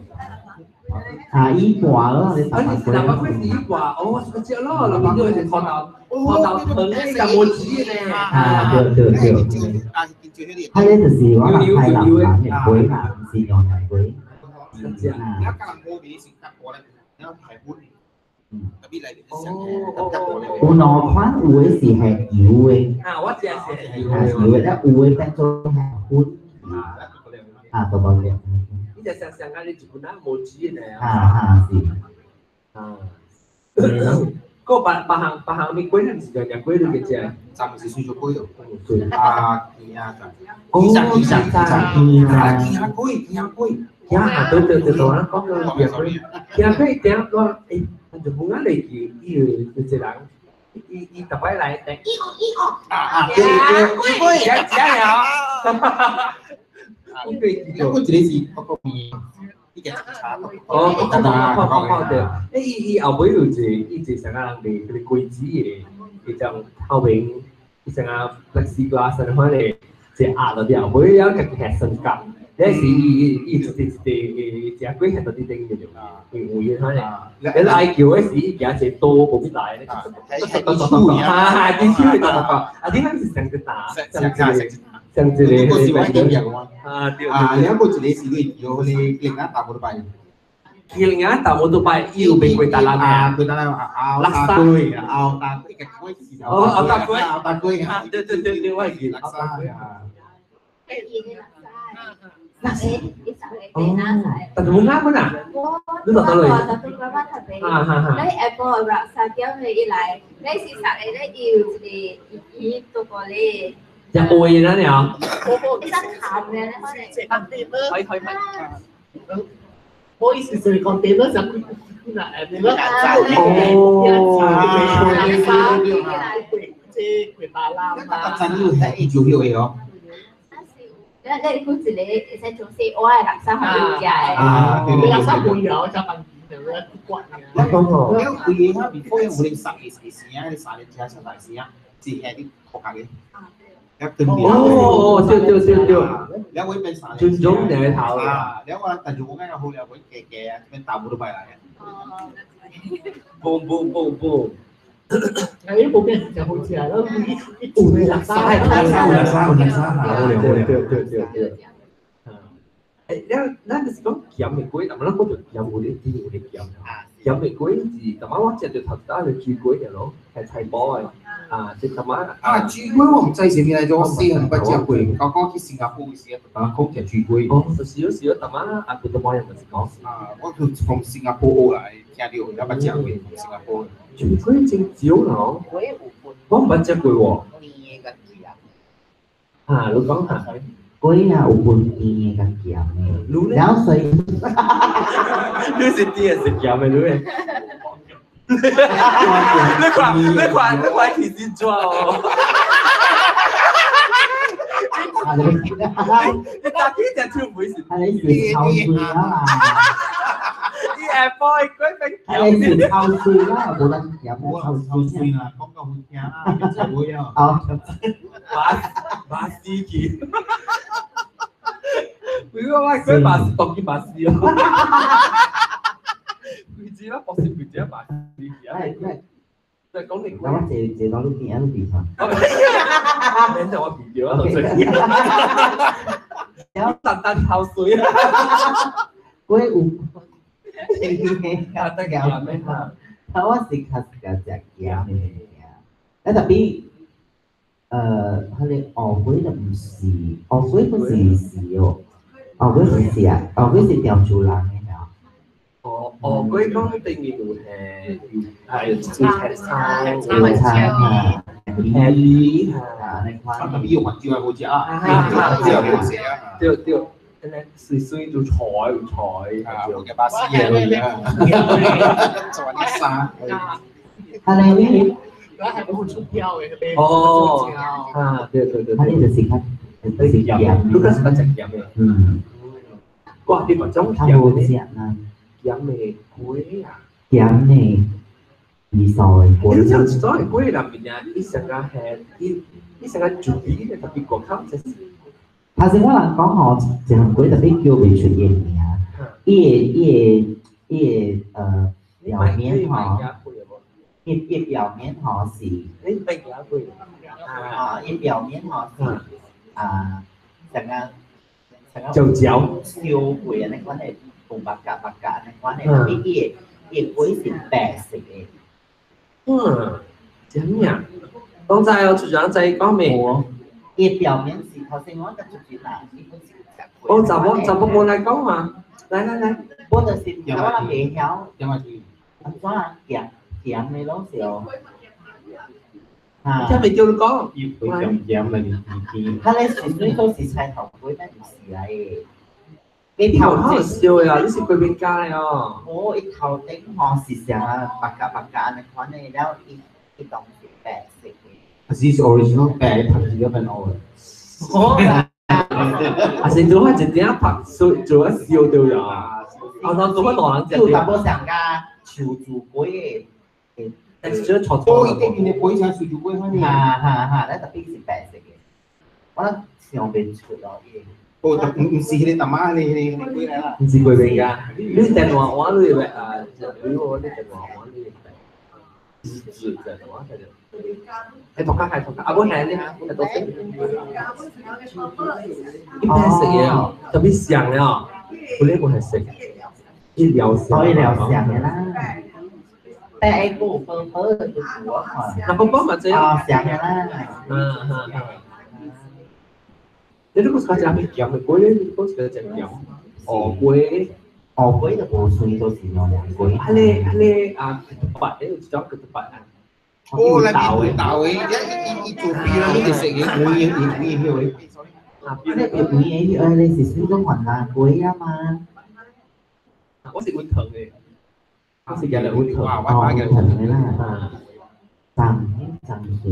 D: 伊盤咯，你大把粿。
A: 大把粿是伊盤，哦，嗰只咯，裏邊都係土豆藤呢就冇紙咧。
D: 對。佢咧就是我哋係南韓嘅粿啦，唔是用嘅粿。
F: แล้วกำลังโมบีสิงคโปร์แล้วไข่พุ้นกับพี่อะไรเป็นเสียง
D: 有兩款有嘅是係油嘅，
A: 我知係
D: 油嘅，แล้ว有嘅變做係粉，ตัวบอลเลย
A: 呢隻上間你全部都冇紙咧。
D: 是。
A: 嗰個白行咩粿咧？唔是就係粿嚟嘅啫。
F: 暫時算做粿咯。
A: 見
F: 下粿。
A: 呀，對，我講到嘢粿，嘢粿點講？就冇啱嚟叫呢個人，伊特別嚟頂。加油！
F: 因為這是嗰個麵，呢個茶。
A: 講對，伊後尾有一成個人哋嗰啲櫃子嘅，佢就後邊一成個 plexiglass 嗰啲咧，就壓落啲後尾有個劇身感。有時伊食粿係到啲頂嘅啫，會睇咧。你嗌叫嗰時有隻多冇必大咧，係啲超嚟講，點解是成隻大？成隻你
F: 個是話點樣啊？
A: 對。
F: 你一個自己是佢要你另一搭冇得拜。
A: 另一搭冇得拜，要俾佢打啦咩？
F: 佢打啦拗打龜，拗打龜嘅龜時候。
A: 拗打龜
F: 對，
A: 我係見
F: 打龜啊。
I: 但係
A: 冇啱㗎啦，你實到嚟。
I: 你 Apple 入撒嬌佢一嚟，你事實你咧要你多個咧。
A: 就愛嘢啦你啊！
I: 你得鹹嘅咧，
C: 可以。
H: 唔好意思，你講點咧就你個即係佢巴啦嘛。
F: 真要係做嘢哦。
I: 你估住你使做事，我係垃圾係要嘅。
H: 你垃圾會有就問點樣骨嘅。
F: 因為佢嘢啊，before 有冇殺嘅事啊，你殺你睇下大事啊，只係啲國家嘅。
A: 哦，對。
F: 你會變殺。
A: 尊重你頭
F: 啊！你話但係我啱啱好你會嘅啊，咩打冇都敗啦嘅。
A: boom。
H: 呢部片就好似係咯，會垃圾
A: 對。咱就是講鹹嘅粿，但係咱講就鹹有啲鹹。鹹嘅粿是，但係我食到頭先係豬粿嘅咯，係菜脯嘅。即係
F: 豬粿我唔知是咩嚟咗，四人不隻粿，剛剛去新加坡時啊，講嘅豬粿。
A: 哦，少，但係佢都冇人唔是講。
F: 我從新加坡嚟聽到有不隻粿，從新加坡。
A: 豬粿真少咯，我唔係隻粿喎。你講下。
D: 粿啊，有拌麵嘅鹹嘅，然後所以
A: 你食啲嘢食鹹嘅女。你快提示咗哦！你打邊隻超唔會食？
D: 你是臭水啦！
A: 啲boy
D: 你是臭水啦，冇得飲臭水
F: 啦，講個好聽啦，就會啊。
A: 巴斯基，佢話佢巴斯當佢巴斯咯。佢知啦，博士佢知巴斯。就講你。
D: 咁我借到呢啲人地方。
A: 你就我video啦，有特登口水啊！
D: 粿有得有咩？我是較食鹹嘅，但特別佢哋鵝粿就唔是，鵝粿不是哦，鵝粿唔是啊，鵝粿是吊住冷嘅。
A: 粿講對面係菜餐，
D: 你
F: 看特別有環境好似啊，
A: 對，水做菜，
F: 我嘅巴士嘢嚟啊，做啲沙。
D: 係你
F: 然後係冇出票嘅，
A: 哦，啊，對對對，
D: 它那个是看是咸
A: 如果是個食鹽嘅，哇，啲嗰種
D: 它
A: 鹽
D: 無咸
A: 嘅
D: 啊，
A: 鹽嘅龜啊，
D: 咸呢，味素的
A: 你
D: 龜
A: 知唔知道龜入面啊？呢成個係呢成個煮啲嘅特別過口，就是
D: 頭先我人講吼，一項龜特別叫袂出煙名，伊個表面吼，伊表面吼是
A: 你俾幾多龜？
D: 伊表面吼是成個
A: 就嚼，
D: 燒過安尼款誒，紅白格安尼款誒，伊個龜是白色嘅。
A: 真呀！講真，我最想再講咩？
D: 伊表面是頭先我個出邊啦，伊本是
A: 我就冇嚟講嘛，嚟，
D: 我就是我人未曉，
F: 因為佢
D: 安怎鹹嘅攏是哦。
A: 聽未叫你講，
F: 要佢飲嚟見。
D: 它咧純粹都是菜頭龜，但唔是嚟嘅。
A: 你頭好笑呀！你是貴賓家嚟哦。
D: 哦，伊頭頂吼是成白格安尼款誒，然後伊當是白色嘅。
F: This is original bag 拍住一份 over。
A: 啊，成做開一點拍做一笑到呀！啊，我做開兩人
D: 就淡薄上加潮住龜嘅。
A: texture 錯
F: 多一
A: 錯。
F: 點點嘅龜才水煮龜翻嚟。
D: 咧特別是白色嘅，我覺得上邊出到嘢。
F: 哦，唔是你阿媽你龜嚟啦。
A: 唔是貴賓家，你電話我呢邊啊，就比如我呢電話我呢邊是的話就。係同家，啊，我係呢，係多啲。一般食嘢啊，特別香啊，我呢個係食，一療香。
D: 可以療香嘅啦。แต่ไอ้กูเปิ้ลคือหัวก่อน
A: 嗱，寶寶咪這樣。
D: 香嘅啦。
A: 你呢個係講咩鹹嘅龜咧？你講係講鹹鵝龜。
D: 鵝龜就無算到是用羊龜。
A: 係啊，白咧，有種叫做白啊。
F: 哦，嚟邊度嘅？一做邊啦，呢個食嘢會。
D: 呢個會誒，你是算咗雲南龜啊嘛？
A: 我食會疼嘅。我食日嚟會疼。
D: 會疼嘅啦。浸水。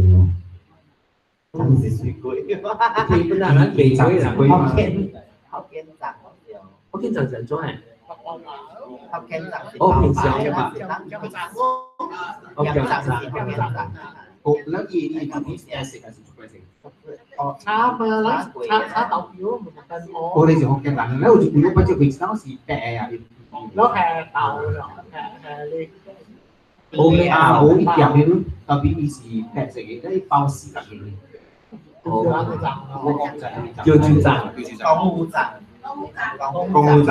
D: 浸是水龜。
A: 基本上係肥龜啦。
D: 學見浸嗰條。
A: 我見陣陣裝係。
D: 學見浸。
A: 哦，平時有嘛？
D: 我見浸。
F: 哦，แล้วอีตัวนี้แอร์สิกับสุดไปสิ
B: ช้ามาแล้วช้าเต่าผิวเหมือนกัน
F: โอ้เลยสิของแกหลังแล้วจะคุยว่าจะคุยเท่าสีแปะอ่ะ
B: แล้วแห่เต่าเหรอแห่เลย
F: โอ้ไม่โอ้อีกอย่างนึงตอนนี้สีแปะสิได้เป่าสีกับเลยโอ้要轉站
D: 公站。
F: 公站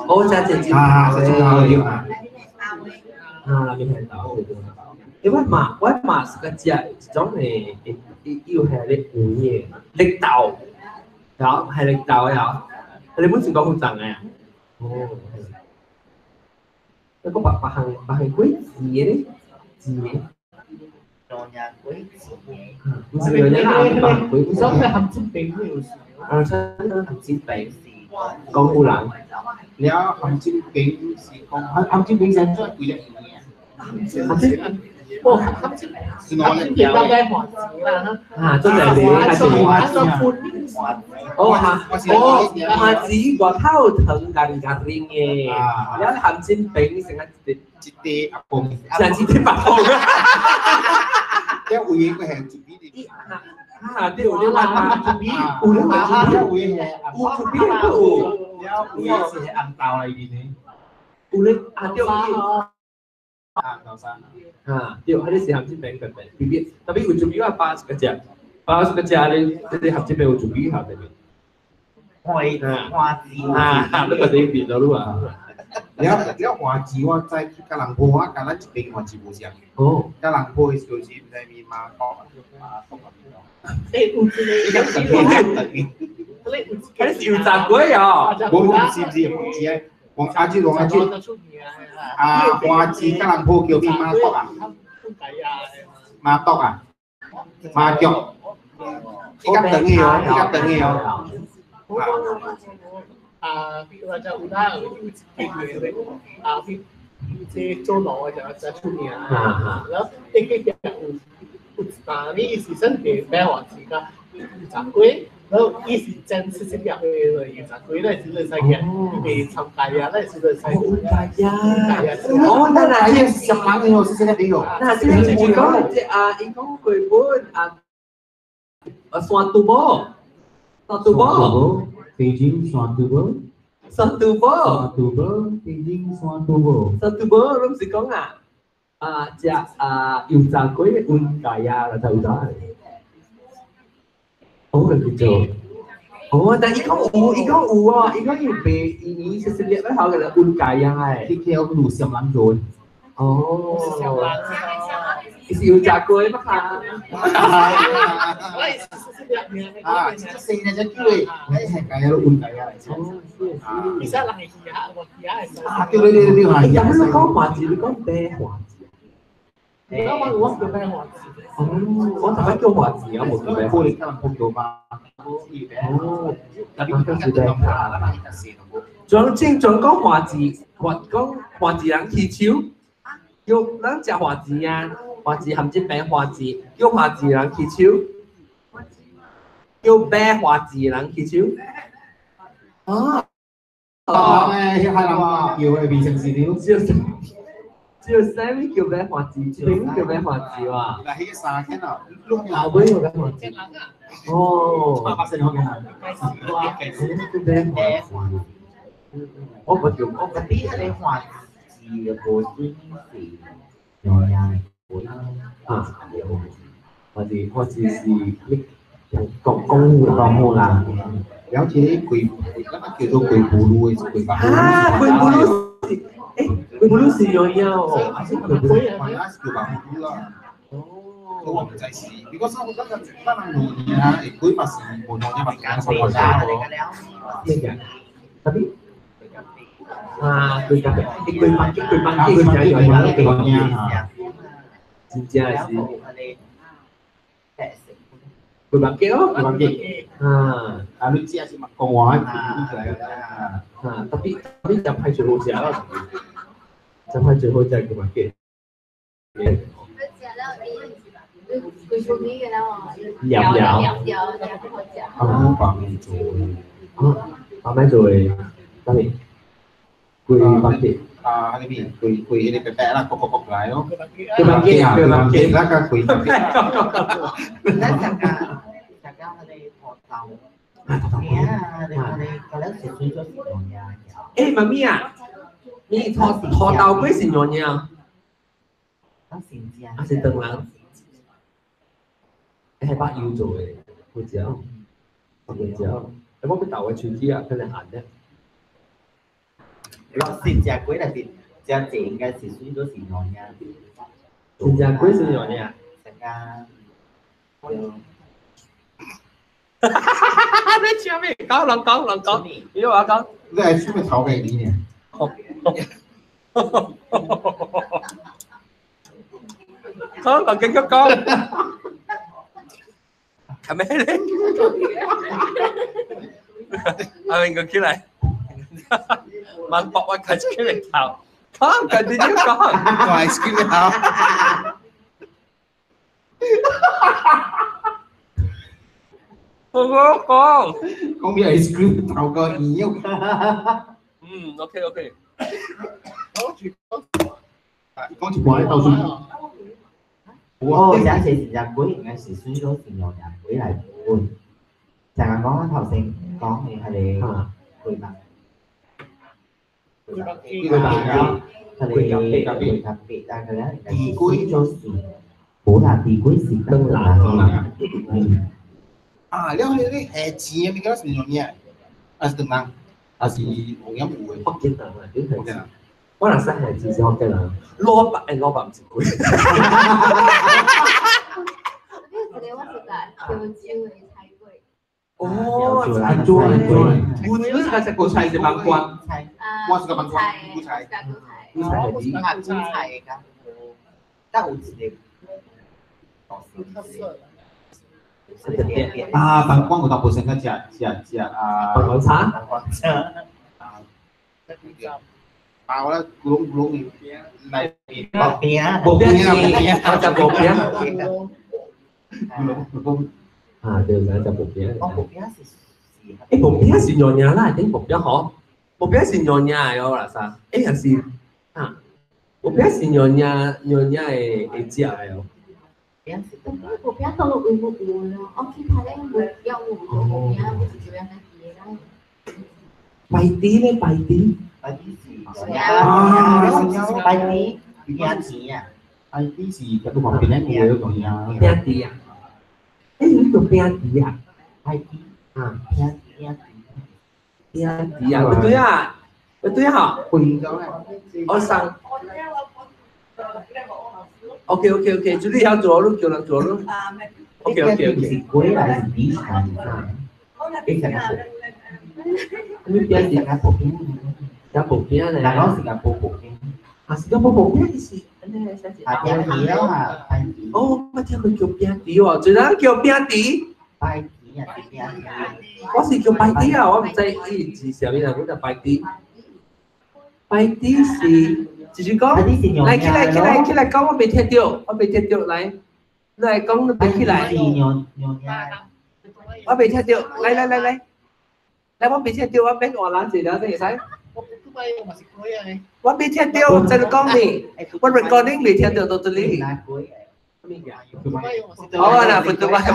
A: 哦，加隻尖頭
F: 啊，隻尖頭要啊。
A: 啊，你睇到。因為馬是個隻種嚟，要係你換嘢，力豆有係力豆有，你本身講好正嘅。哦，你講白行龜字咧，字嘅。
D: 做羊龜字。
A: 唔係有啲藍白龜，
B: 唔想佢含煎餅都要試。
A: 啊，真係含煎餅，講好難。
F: แล้ว含煎餅是講含煎餅係最貴嘅嘢。
B: 哦，含煎餅大概華字啦。
A: 啊，真係你係做華字啊！哦，華字個頭疼緊嘅，有含煎餅成日
F: 一啲阿公，
A: 成日啲白糖。
F: 即係會佢係自己啲。
A: 啊，啲有啲話自己，有啲話自己會係，有自己都有，有時係暗道嚟嘅。有啲啊，啲
F: 豆沙。
A: 啊，啲喺啲時含煎餅嘅餅，BB，特別會做邊個巴士嘅隻，巴士嘅隻你含煎餅會做邊下嘅？
D: 華字
A: 啊，呢個你變咗咯啊！
F: แล้วหัวจีว่าใจกำลังพูดว่าการเล่นจีเป็นหัวจีบูเสียง
A: โอ้
F: กำลังพูดis ตัวจีได้มีมาต่อ
B: 誒，唔知你有時
A: 喺啲潮雜鬼啊！
F: 我唔知唔知唔知啊，黃阿珠黃阿珠啊，หัวจีกำลังพูดเกี่ยวกับมาต่ออ่ะมาต่ออ่ะมาจบที่กับตึงเหี่ยวที่กับตึงเหี่ยว
B: 啊，譬如話就好啦，譬如啊，譬
J: 即做老嘅就出名，
A: 啊
J: 然後你嘅有但你是身體咩話時間雜鬼，然後伊是真實質入去嘅雜鬼咧，只係使嘅，未參加啊，咧只係使。
A: 哦，那
F: 哎呀，小狼你有是现在没有？
A: 那是你講即伊講佢本山杜波，山杜波，
D: 北京山杜波，
A: 山杜波，
D: 山杜波，北京山杜波，
A: 山杜波，諗住講只油炸鬼運價呀，啦就得。哦，佢叫做。哦，但伊講有喎，伊講要被伊實實列咧好嘅啦，運價呀係。
F: ที่เที่ยวดูเสียมลังโยน
A: 哦，是油炸鬼嗎？
F: 啊，四呢只叫你係計有換計啊，
J: 其實人係魚啊，我魚係。
F: 啊，叫你係
A: 咁你講華字，你講咩華字？
J: 你講我叫咩華字？
A: 哦，我頭先叫華字，我冇叫咩。
F: 玻璃可能碰到吧。
A: 哦，
F: 特別係嘅諗法啦，係四個。
A: 仲講華字，講華字人起手，叫人食華字啊，華字含啲餅華字，叫華字人起手，叫餅華字人起手。啊！
F: 誒，係啦，叫係變成字條。
A: 只有三位叫咩華字，零叫咩華字哇？
F: 嗱，喺沙間啊，碌
A: 後尾叫咩華字？哦，
F: 發生咗嘅係。
A: 叫咩華字？我唔叫，我
D: 嗰啲係華字嘅個專是用呀，
A: 啊，華字是講講啦。
F: 有似啲鬼，叫做鬼葫蘆嘅鬼白。
A: 啊，鬼葫蘆。鬼葫蘆是用藥哦，
F: 鬼葫蘆係啊，叫白葫蘆啦。哦，我唔制事，如果生活得難啊，鬼白是冇用嘅物件，所以就
A: 咩嘅？特別啊，佢特別，佢白就係用啦，佢講嘢，真正係。佢白嘅咯，佢白嘅。啊，
F: 你知係乜講話？
A: 特別就係最好食咯，就係最好就係佢白嘅。
I: 佢做咩嘅啦？有
F: 哦，白面做。
A: 白面做嘅，特別佢白嘅。
F: 啊，呢邊佢呢啲白啦，焗嚟咯。
A: 佢白嘅，佢白嘅，
F: 啦個佢白嘅。
D: 大家喺度學鬥，咩啊？你嗰陣時水咗時用呀？
A: 誒，媽咪啊，你學豆龜是用嘢啊？
D: 當時唔知啊。
A: 啊，是鄧蘭。係白腰做嘅，好似啊，好似啊。你冇俾豆嘅串啲啊，佢哋行啫。
D: 落新加坡那邊，這樣子應該是水咗時用呀。
A: 新加坡是用嘢啊？
D: 大家。
A: 你笑咩？講，你話講。
F: 你係出面炒嘅啲呢？
A: 講，繼續講。係咪咧？阿明個起嚟，問博我佢出嚟炒，講佢點樣講？
F: 我係 screen 炒。
A: 我講
F: 咩 ice cream 炒個魚肉
A: ？OK。
F: 講住話到處。
D: 哦，有時新加坡應該是水咗時用人會嚟換。就係講頭先講嘅係你會白。佢特別，但係咧地龜咗時，本來地龜是登啦。
F: 啊，你係錢啊？咪嗰時用嘢，啊是等啊是冇飲冇嘅。
A: 福建人啊，點係？我嗱真係至少福建人，蘿蔔唔食貴。
I: 我食啦，叫椒嘅菜龜。
A: 哦，菜龜，古仔係食過菜定芒果？
F: 我食個芒果，古菜。
A: 古菜係啲。
D: 古菜㗎，得好似你。
F: 啊，棒光我倒本身食啊，
A: 棒光茶。
F: bao đó luôn này
D: bột mía
A: bột mía gì họ chả bột mía được rồi chả bột mía
D: bột mía
A: bột mía是nhỏ nhỏ啦點bột mía好bột mía是nhỏ nhỏ嘅啦啥還是bột mía是nhỏ nhỏ嘅食嘅
I: bột mía không được một ông khi thấy đấy bột dâu bột mía bột chủ yếu là gì đó
A: bài tí đấy bài tí
D: bài tí nghe gì à
F: ai tí gì cái bột mía này rồi còn
A: nghe tí à cái gì bột mía tí à
D: bài tí
A: tí à betul hả ở sang ok chú đi theo chỗ luôn ok
D: cuối là tí sản cái sản
A: biết cái gì cả bột mía này
D: là nó là bột mía
A: bột mía gì
D: tiếng gì đó mà
A: mà theo mình kêu bia tí à chỉ là kêu bia tí
D: bài tí à
A: có gì kêu bài tí à我唔知字上面係嗰個bài tí bài tí是就是講嚟起來講我未聽到嚟講你起來我未聽到嚟我未聽到我俾我諗住了你睇我未聽到就講你我 recording 未聽到到你na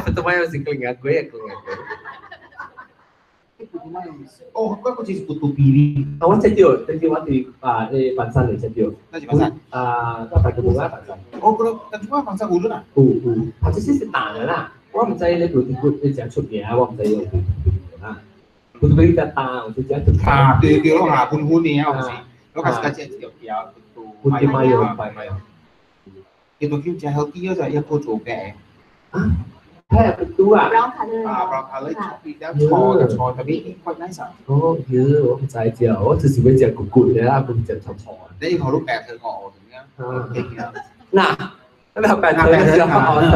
A: putumayo si Kuya.
F: Có gì putu pili.
A: Awak cakap di Pansan ni cakap. Dapat kedua Pansan.
F: Kan cuma Pansan dulu lah.
A: Macam sih setang lah. Awak macam ni ikut dia cakap dia, awak macam yang putu pili datang, tu cakap.
F: Dia lo hun ni awak sih. Lo kasih cakap dia
A: putumayo.
F: Itu kita healthy aja ya cô chủ kẹ.
A: Thế betul ah.
I: Brown color.
F: Brown color tapi dia choi tapi quite nice ah.
A: Dữ, 我唔知啫，我只是會食骨骨嘅啦，唔食菜菜。
F: 你好多白佢學點樣？
A: 嗱，你係白佢嘅時候我學，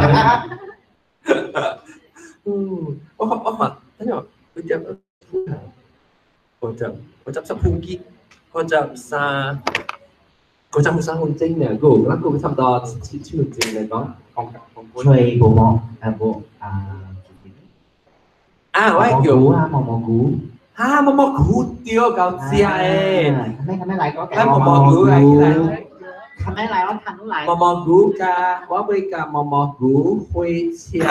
A: 等陣我執鋪機，我執沙。có trăm sao hôn tinh nè gồm lắm cũng thăm đo chỉ một trình này có
D: chơi bộ mò
A: quay kiểu
D: mò
A: cú tiêu cao xia
D: mấy lại có
A: cái mò cú này
D: mấy lại nó thành lại
A: mò cú ca quá với cả mò cú huy xia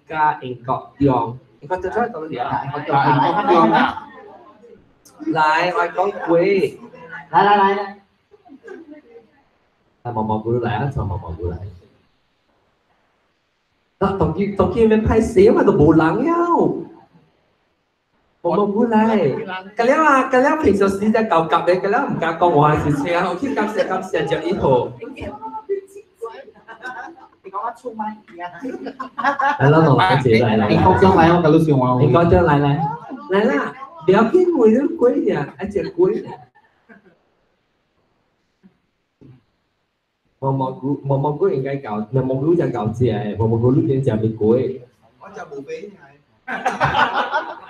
A: ca in cọ giòn có tôi nói tôi lại ai có quê
D: lại
A: mò cú lại nó mò cú lại tổng kia mình phải xé mà đồ bù lắng nhau mò cú lại cái léo平時時只舊夾嘅，cái léo唔夾講我係寫，我去夾寫就一號。
D: 你講一出咪？
A: 係咯，同我自己嚟。
F: 你講將來我搞到笑話。
A: 你講將來啦，不要見我都貴呀，一隻貴。mò cú應該搞，mò cú就搞隻，mò cú lúc đến giờ bị quý。
F: 我就冇俾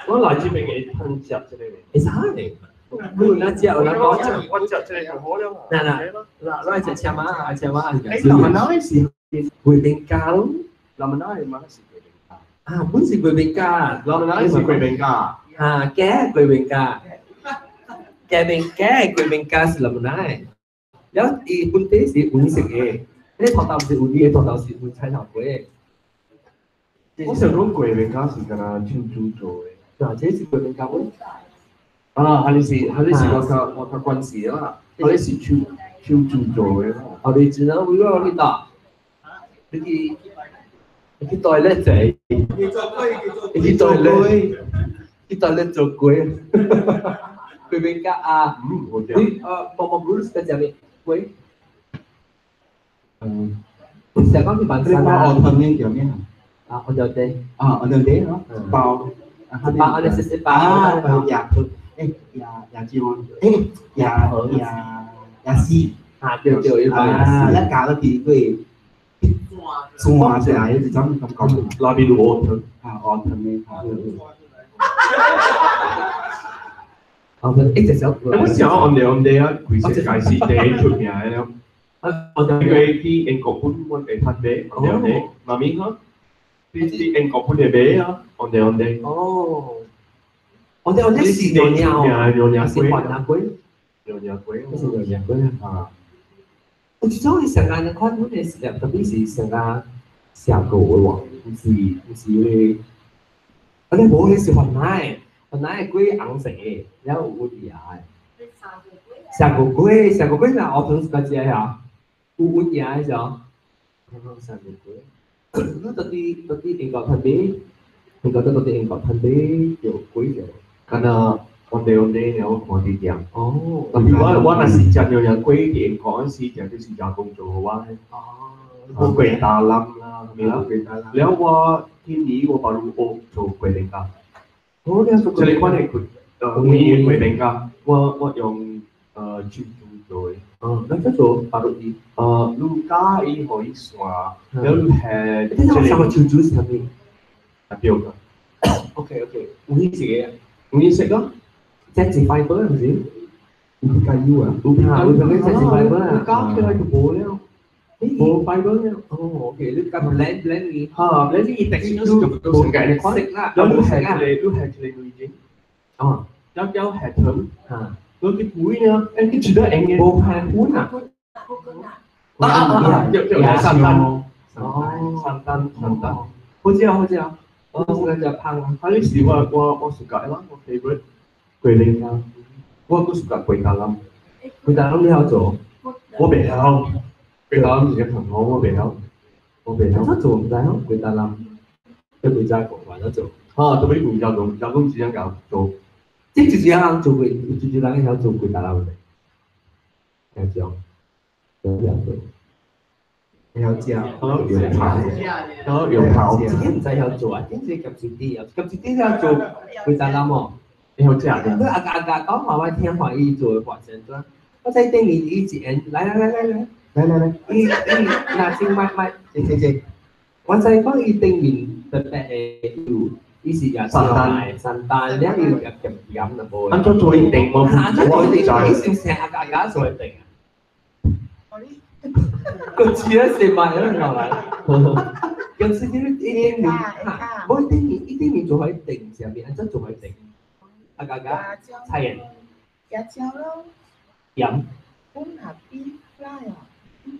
J: 我來自明嘅噴汁之類嘅。
A: 你啥嚟？不那隻我講
J: 我汁之類就好了。
A: 嗱，隻赤馬係
F: 誒，我nói是
A: 貴賓咖咯。
F: 我nói mà是貴賓咖。
A: 本是貴賓咖，
F: 我nói是貴賓咖。
A: 嘅貴賓咖，嘅貴賓咖是我nói。有啲本地是本食嘅，啲頭頭是本啲嘅，頭頭是本菜頭嘅。
J: 我想講貴賓咖是跟他慶祝做嘅。
A: 嗱，這是貴賓咖喎。
J: 係你是我關事啦，係你是慶祝做嘅。
A: 我哋只能會攞呢度，你袋咧仔，你袋咧做貴，貴賓咖啊，mò cú suka jadi kue. Sẽ có cái bản
F: thân như kiểu như
A: ở đầu đây.
F: Ở đầu đấy nó bao
A: ở đây sẽ bao
F: dạ chiều dạ si
A: chiều
F: tất cả thì quê xung hòa sẽ lại thì trong cộng
J: là bị ổn thôi
F: ổn thôi
A: 哦，一隻手。
E: 有冇時候我哋啊，其實介是第一出名嘅咯。我哋去英國本我哋睇咩？我哋媽咪嗬，啲英國本嘅咩啊？我哋。
A: 哦。我哋是牛鳥，是環亞龜。
E: 牛鳥龜，
A: 是牛鳥龜啊。我知道你成日看嗰啲時特別是成日下個嘅喎，唔是咧。我哋冇嘅是環奶龜紅色嘅，然後有啲啊。下個龜嗱，我平時嗰隻呀，有嘢嘅啫。下個龜，嗰啲英國睇啲，英國睇啲有龜嘅。
E: Karena onde-onde ni aku mau diam.
A: Oh.
E: Tapi wa nasi jangan yang kue di engkau si jadi si jagung Jawa. Oh. Kue dalam lah, mila kue dalam. Lalu wa kini wa baru cho kue lengkap.
A: Oh, dia suka.
E: Jadi kau ni ikut ni kue lengkap. Wa yang cucu rồi.
A: Nó chỗ baru di.
E: Lu ka i hoi swa. Lalu had.
A: Itu sama cucu sih.
E: Tapioca.
A: Okay. Uni gì vậy?
E: Uni sẽ đó.
A: Chanh fiber là gì?
E: Ubi kayu à?
A: Ubi cái chanh fiber à?
E: Có cái này bộ đấy không? Bộ fiber nha.
A: Oh, okay. Lúc cầm blend gì?
E: Blend gì? Bộ cái này khó. Đó lúc hạt lên nuôi gì? Cháu hạt thử. Với cái túi nha. Em cái chuyện đó em nghe.
A: Bộ hạt cuốn à?
E: Santan.
A: Hỗ trợ. Suka Jepang.
E: Kali sih wa suka lah, wa favorite kue lengkap. Wa aku suka kue dalam.
A: Kue dalam ni hao做？
E: 我未晓，kue dalam是個朋友，我未曉。
A: 他做唔得咯，kue dalam。佢回家講話得做。
E: 特別回家做，家公只樣搞做。
A: 即係住人做kue，住人有做kue dalam 嘅。有做，有做。有知啊，
E: 有跑，
A: 自己唔使有做啊，點知及住啲有做佢大冧喎，
E: 有知啊，
A: 佢阿講話我聽話要做華生咗，我在對你一直來，拿先麥，謝，我在講一定面特別要，於是又神誕，你要入飲啦噃，
E: 按照做一定我
A: 你成阿做一定啊。個字咧寫埋喺度啦，有時啲一定面，我一定面做喺定上面，真做喺定。阿菜人，
B: 椰膠咯，
A: 飲。
B: 本下 beef fry 啊，beef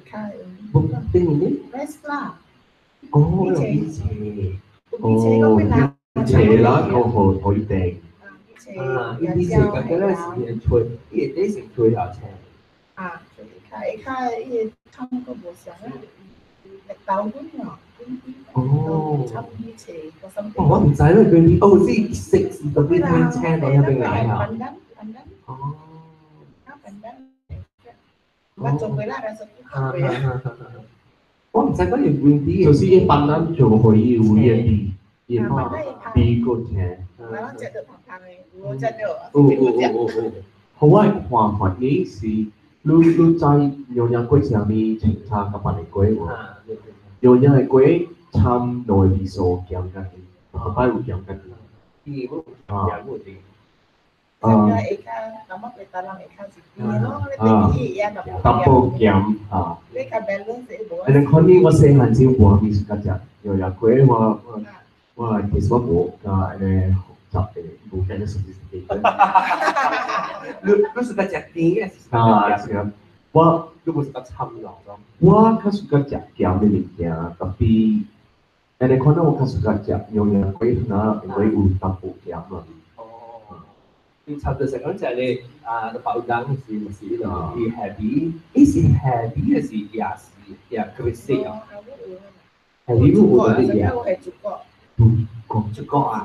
B: fry，
A: 定面啲
B: rice flour，
A: 哦，以前，
E: 斜啦，個河可以定。
A: 以前咁嘅咧是吹，啲啲成吹下車。
B: 開一湯個無上啊，豆乾啊，
A: 我唔使啦，佢哦先食嗰啲香青喺入邊嚟啊。我唔使嗰條換啲，
E: 就是一般人就可以有啲啲個青。好啊，話法呢是。lu cai nyonya kue siami chengcha kapan kue wo nyonya kue cham noi biso kiam kan apa lu kiam kan
A: di bu ya bu di
E: tapo kiam dan koni wa se han jiu bo bi suka ja nyonya kue wa kiswa bo ka ne chap bu kan sophisticated
A: lu suka jadi ya
E: siap. Lu suka chăm lòng không? Wah, kan suka kiam ni dia, tapi ada kona wah suka nyonya kue na kue tapu kiam lah.
A: Thì sau từ sáng trở lên nó bảo đảm gì mà gì đó thì heavy, heavy là gì ya crazy à? Heavy lu udah gì ya? Cukup à?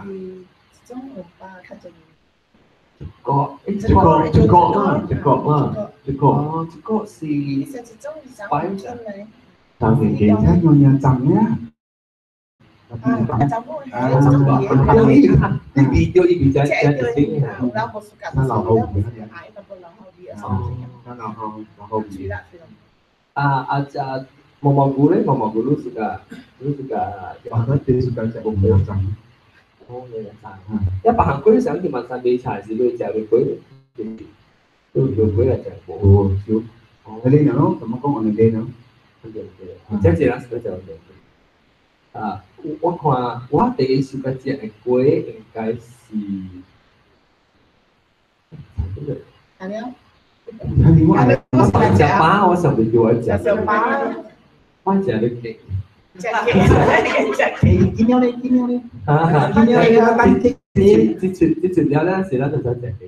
A: Cukup gì? Phải
F: Tao thì kiến khác nhau nha chồng nhá.
A: Đi video chạy tiếng
F: nó là hồn nó hồn gì
A: mama guru suka
F: banget dia suka cek bumbu yang
A: 哦，你食。一白行龜想條問晒美茶是佢食嘅龜，都叫龜嚟食過。
F: 哦，少。哦，你呢？怎麼講我哋呢？
A: 即係啦，嗰就啊，我看我第一首嘅食嘅龜應該是。
B: 係咪啊？
A: 我食包，我上邊叫我食。
B: 食包。
A: 我食你嘅。
B: 隻嘅，見咗你，見咗你。
A: 見咗你啦，班啲啲料咧，時咧就想食嘅。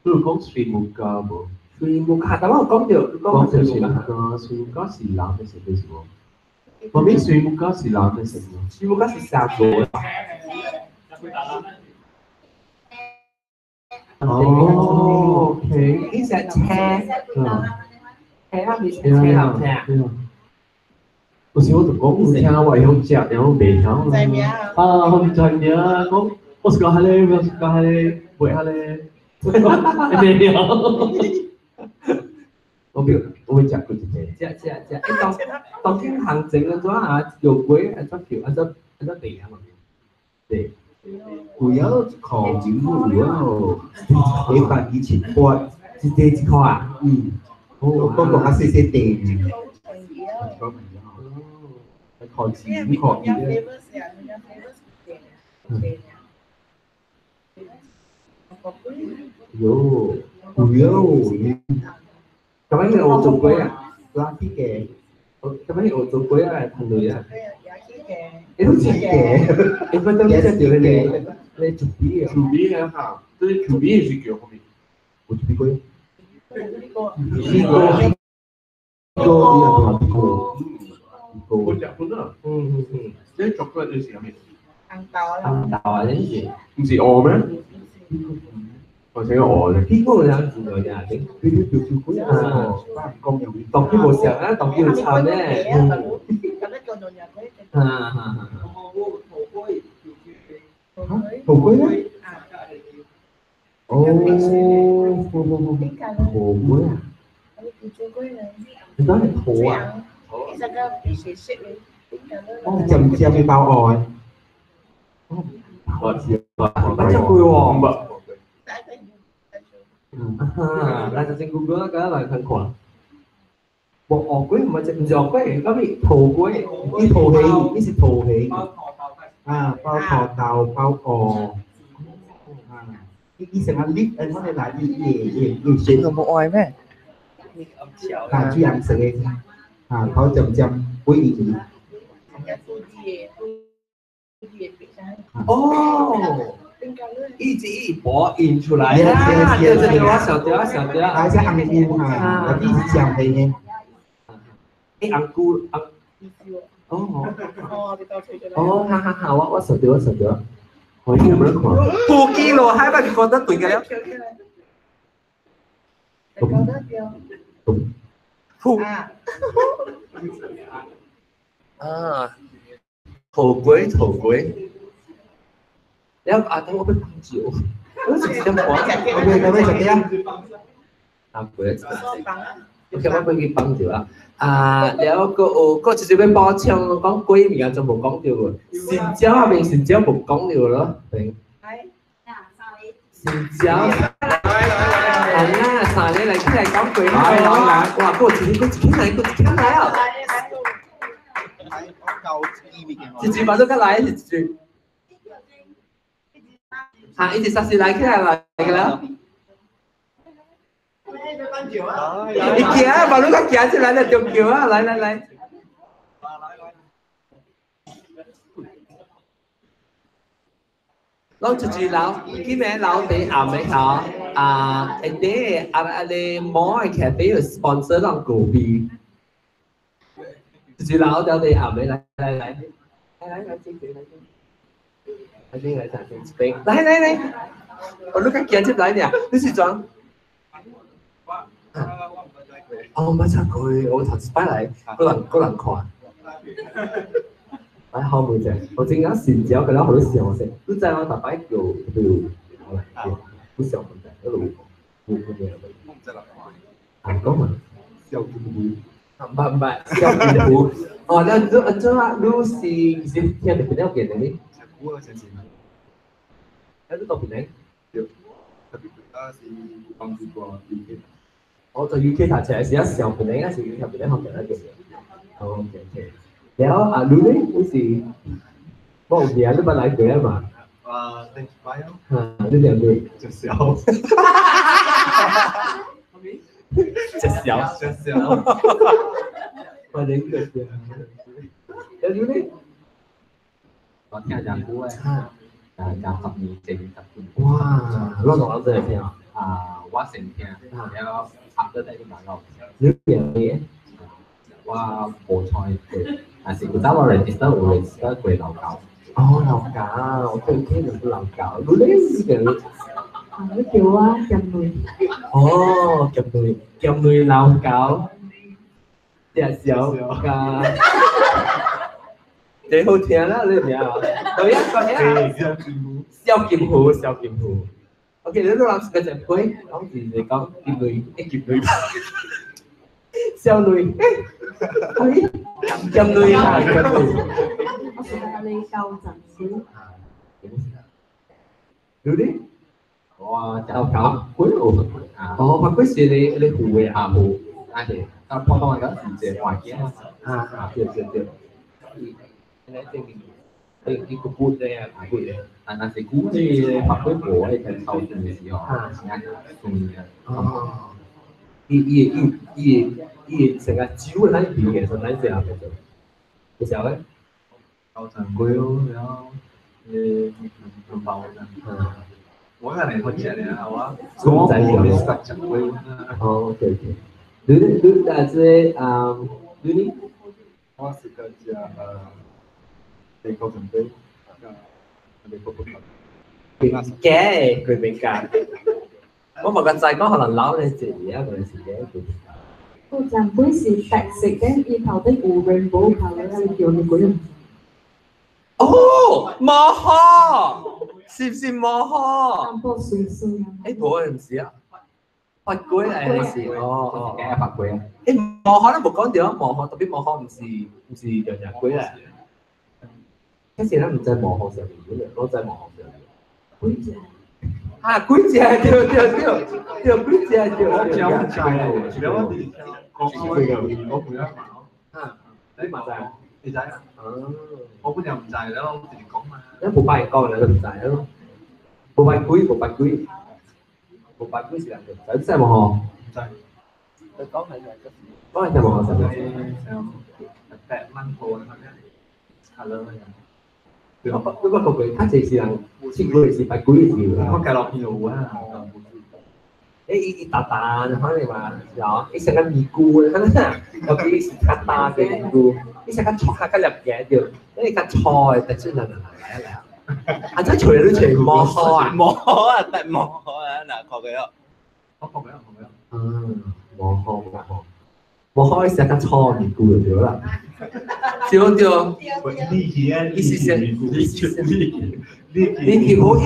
E: 都講水木家冇。
A: 水木家，但我講到
E: 水木家是冷嘅食嘅喎。我邊水木家是冷嘅食喎。
A: 水木家是沙果。
E: 哦 ，OK。
A: 呢隻車，係啦，你車流車。
E: 有時我就講唔聽話響食，然後未聽。
B: 知名啊？
E: 我唔知名，講我是講下咧，我是講下咧，背下咧。沒有。我會食嗰啲嘢。
A: 食。當天行政嘅話啊，有鬼啊，隻條啊，隻地啊嘛。對。
F: 有狂景路有，你發以前播，
A: 是第一個啊。
F: 我講下細細地。狂景狂景。有。咁樣係澳洲龜啊？拉啲嘅。咁樣係澳洲龜啊，同類啊。你都知嘅，你覺得呢隻條你做啲啊？
E: 做啲啊嚇，即係做啲係叫後面。
F: 我做啲龜。
E: 我食過啦。即係作嗰陣時係咩？
A: 紅豆啊，呢啲。
E: 唔是鵝咩？我食個鵝咧。
A: 邊個兩字嚟㗎？佢叫龜啊！當佢冇食啊，當佢炒咧。
F: 頭龜咧？哦，頭龜啊！你講係頭啊？Chầm với bao ỏi.
E: Bắt
A: chắc vui喎. Là trên Google cái là thành khoản. Bộ ổ quế mà chạy giò quế có bị thổ quế.
F: Cái thổ hình, cái gì thổ hình. Bao thò tàu, bao ổ. Cái sẽ ăn lít anh có thể lại gì
C: Chỉ là bộ ỏi mấy.
F: Chú ăn sẽ có chầm quế gì chị.
A: Oh, 一直一搏引出来啊！对对对，我晓得，我晓得。
F: 大家ăn菇哈，有啲醬係嘅。
A: ăn菇，哦，哦，哈哈哈，我曉得，我曉得。我有冇講？2 kilo，係咪你覺得對嘅咧？啊，頭龜，頭龜。แล้วถ้าว่าเป็นปังจิ๋วรู้สึกจะบอกไม่ใช่เนี่ยปังเปิดโอเคว่าเป็นปังจิ๋วอ่ะแล้วก็จะเป็น包槍講龜而家就冇講掉喎善椒係咪善椒冇講掉咯善椒係啦曬你嚟出嚟講龜係咯哇嗰個自己嚟啊自己把這個來自己一直實時嚟起來㗎啦！你行啊，把路個行出來就中橋啊！嚟！攞住住樓，啲咩樓俾啱咪好？你摸嘅咖啡有 sponsor 讓狗幣，住樓就俾啱咪嚟，來，我錄個鏡接來呢，你是裝？我唔知佢，我頭先擺嚟，嗰人看。擺後面啫，我正啱善椒，佢咧好多時候我食，都知我特擺叫我嚟嘅，好時候問題一路冇嘢。講埋燒劍菇，唔係燒劍菇。哦，你是聽你邊有見嘅呢？ Em biết tàu biển đấy.
F: Ta si công ty của UK.
A: Ở在 UK 睇就係時一時候biển đấy，時入邊咧學人一樣。OK OK。แล้วดูนี่อุ้ยสิบอกเดี๋ยวจะมาไล่เดี๋ยวมา
F: Thank you bye.
A: นี่เดี๋ยวดู
F: 就小，
A: จะเสียว
F: 就小。
A: มาเด็กเกิดแล้วดูนี่
D: có theo giảng cũ ấy giảng học nhị trình tập trung
A: ว้าเราต้องเอาเลยเนี่ย
D: quá xịn kia theo học tới đây bạn học
A: นึกอย่างนี้
D: qua bộ thôi thì chúng ta vào register về đào tạo
A: อ๋อเราเก่าโอเคหนึ่งเราเก่าดูนี่เดี๋ยว
G: cái kiểu chầm người
A: อ๋อจำเลยเราเก่าเดี๋ยวเสียวกาเดี๋ยวเทียนแล้วเรื่องเนี้ยตัวอย่างก่อนเนี้ยเสี่ยวกิมหูโอเคแล้วเราจะจะคุยต้องgì để có kim người kim người xiao người chăm người
G: lên câu chẳng xíu
A: ดูดิ
D: có đào tạo cuối
A: mà cuối sự này hủ về
D: hủ thì ta phong phong cái gì để ngoài kia
A: được cái cục bút đây cục đây
D: là sẽ cú thì hoặc với bộ hay thành sau từ gì họ cùng
A: 成日煮喺邊嘅，實喺成日嘅時候咧，
F: 高層貴咯，然後唔包嘅。我個人好似係啊，我
A: 公仔有
F: 實質貴。
A: 哦，OK OK，你你
F: 我是個只地高層貴，地高層貴。
A: 嘅佢比較，我冇個仔講可能撈你自己一個人自己佢。
G: cô chẳng quý gì sạch sạch cái y thảo tới của rainbow thảo là kiểu này của mình
A: 哦，摩訶，是唔是摩訶？tam
G: po suy suy
A: 誒，冇唔是啊，法官嚟是哦，cái
D: pháp quyền
A: 誒摩訶都冇講掉，摩訶特別摩訶唔是樣樣鬼嚟，嗰時咧唔在摩訶上面嘅，我在摩訶上面。鬼姐啊，鬼姐對，鬼姐對，
F: 我講唔在喎，如果你講我唔得嘛，你嘛在，你在啊？我本人唔在咯，直接講嘛。
A: nếu một bài con là được giải luôn một bài quý是làm được giải xe màu hò
F: tôi có phải là
A: có xe màu hò sao
F: tệ măng hồ này hello
A: lúc đó không phải khác gì là xin lỗi gì bài quý gì
F: có cà lọc nhiều quá
A: ấy tà nói này mà đó cái xe cái mì cu đó có cái cắt ta cái mì cu cái xe cái chọi cái lập nhẹ được cái chọi tại chứ là anh chắc chửi nó chửi mò ho
C: tại mò là có cái đó
F: không cái
A: mò ho cái xe cái chọi mì cu được rồi tiêu意思是你條好一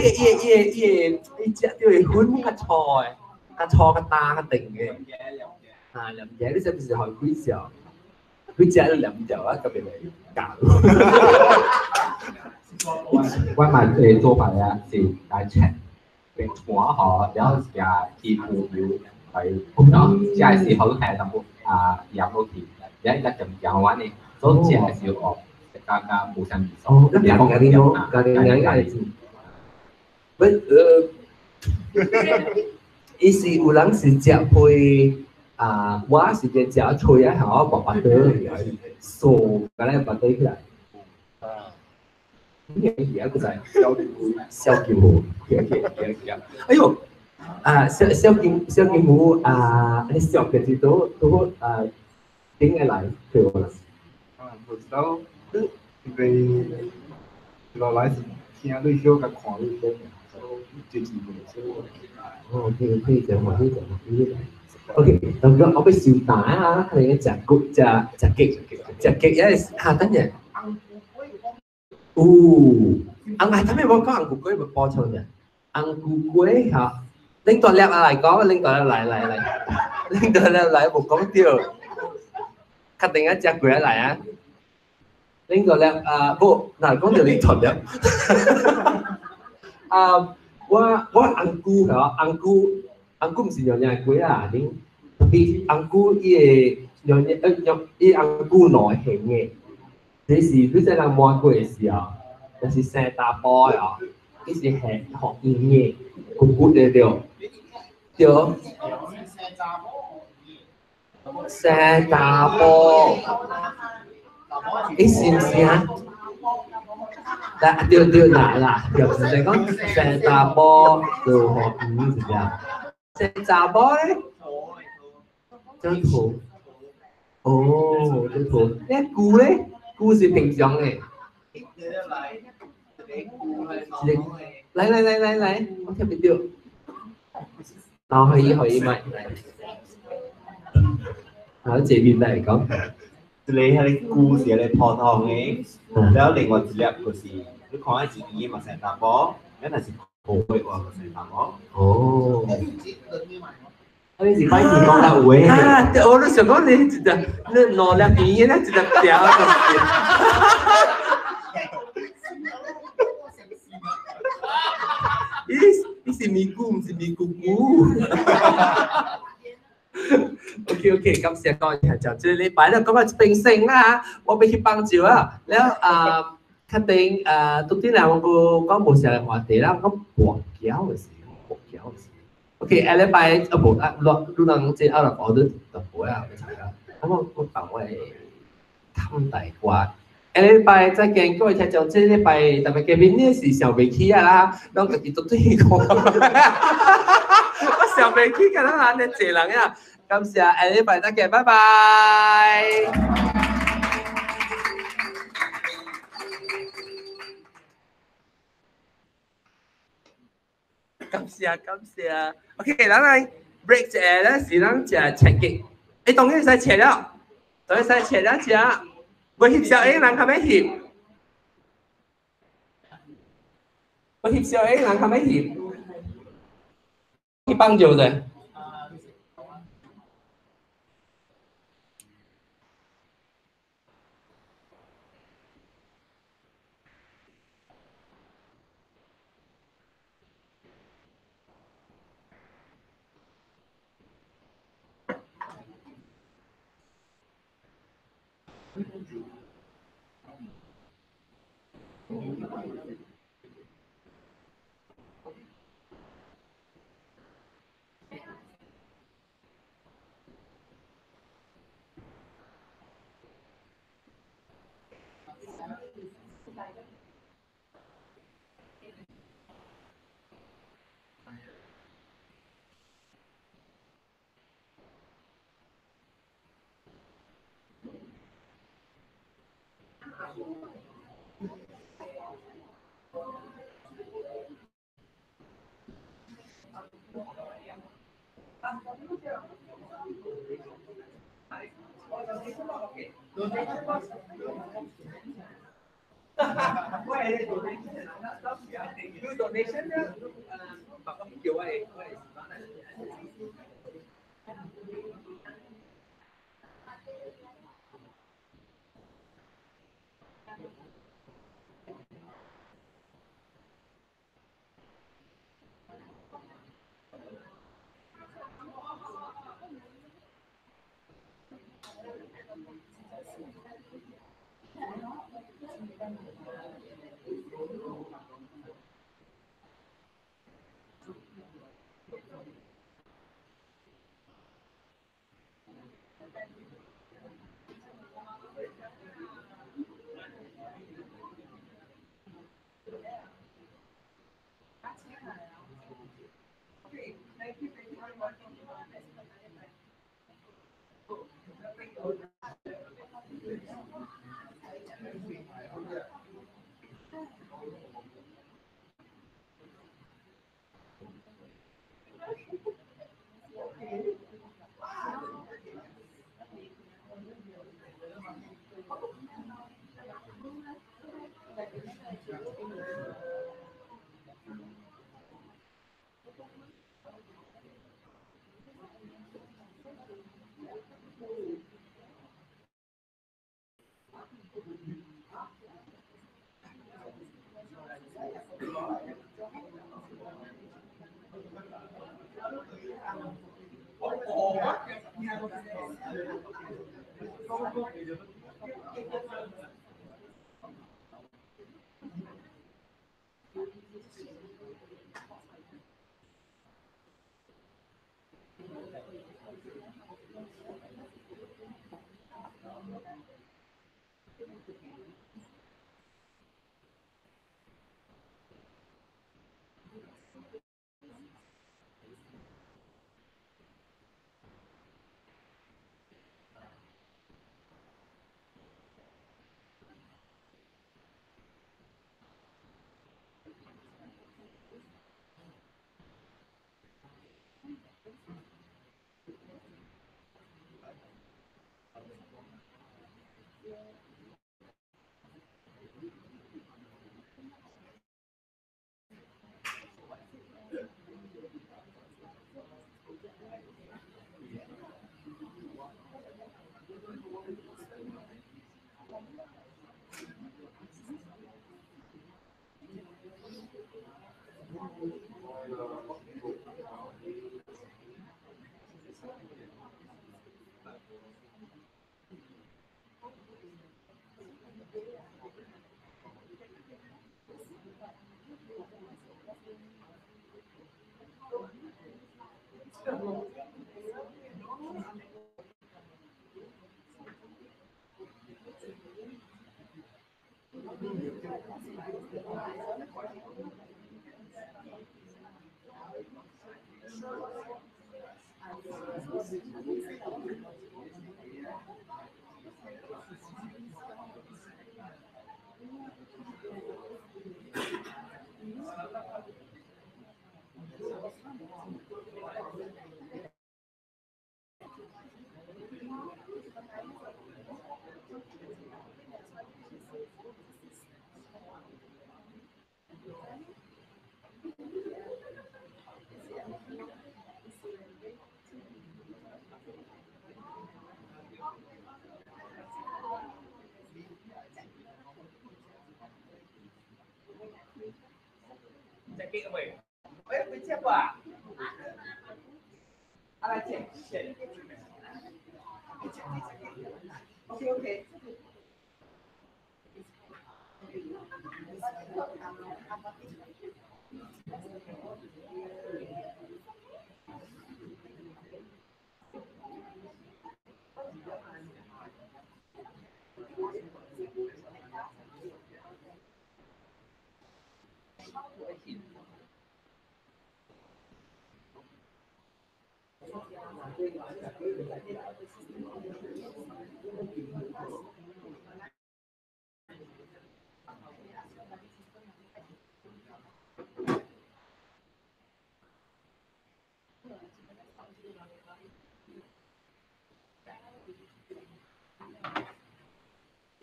A: 隻叫嚟款個菜。個錯個打個定嘅，兩嘢呢隻係海龜時候，佢隻兩隻啊特別嚟搞。
D: quan mà về做法是大尺เป็นหัวหอแล้วจะทีผูอยู่ไปเนาะใช่สิเขาแทนตำบลยามโลกีแล้วจะจำยาววันนี้ต้นเชียร์สิออกจากการบูชาบีสอง
A: rất là cái đi nó cái này với ý是有人是食配我是只食脆啊，我白白的素個咧白對起來。呢樣嘢佢就係燒劍湖，哎呦燒劍湖你燒嘅字都點解嚟？對我啦。
F: 到vì lo lái khi nó đi vô các khoản đi lên chương trình
A: OK，可以講話呢個OK，咁如果我俾笑打啊，佢哋嘅隻極有下等人。ăn ai thấy mấy bố có ăn củ quế mà po cho nhỉ? Ăn củ quế hả? Linh toàn lẹp lại có, linh toàn lại một con tiêu. Khát tính á chặt quế lại á. Linh toàn lẹp bộ, nào con tiêu linh toàn lẹp. 我红菇係紅菇唔是樣嘢貴啊，你紅菇伊個樣嘢伊紅菇內餡嘅，這是你在人摸過嘅時候，就是生大波啊，伊是餡學硬嘅，骨嘅對。對，生大波，你是唔是啊？對啦，就係講生大波就學魚是啊。生大波咧，張圖，哦，張圖，呢菇咧，菇是平常嘅。嚟，我聽唔到。可以咪，這邊嚟講，
D: 你係故事你破湯嘅，แล้ว另外一粒就是你看下自己嘛成大波，一係是好嘅話成大波。
A: 哦，
D: 你是快啲講得會
A: 啊！我都想講你一個，你攞兩邊咧一個條咁。呢是咪菇唔是咪菇菇？OK， 感謝各位就這禮拜咧，咁啊平靜啦，我俾佢幫助啊。แล้ว確定到底là我講冇成日話題啦，講國教嘅事。OK，下禮拜冇都能即係歐陸我都特別啊，唔係啦。咁我幫我襟大瓜。下禮拜再見各位聽眾，這禮拜特別嘅邊呢是上未起啊啦，當自己都對講，我上未起㗎啦，你謝人啊，感謝下禮拜再見，拜拜。感謝 ，OK， 咱嚟 break 者咧是咱食切嘅，你當然使切了，當然使切了食。我翕小 A 人係咪翕？我翕小 A 人係咪翕？你幫助的。
B: Okay.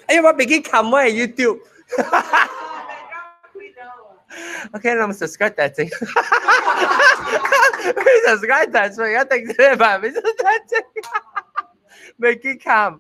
A: Ay, what begin come on YouTube. Okay, làm subscribe tài chính. Bây subscribe tài chính, nhất định sẽ bạn bây giờ tài chính. Begin come.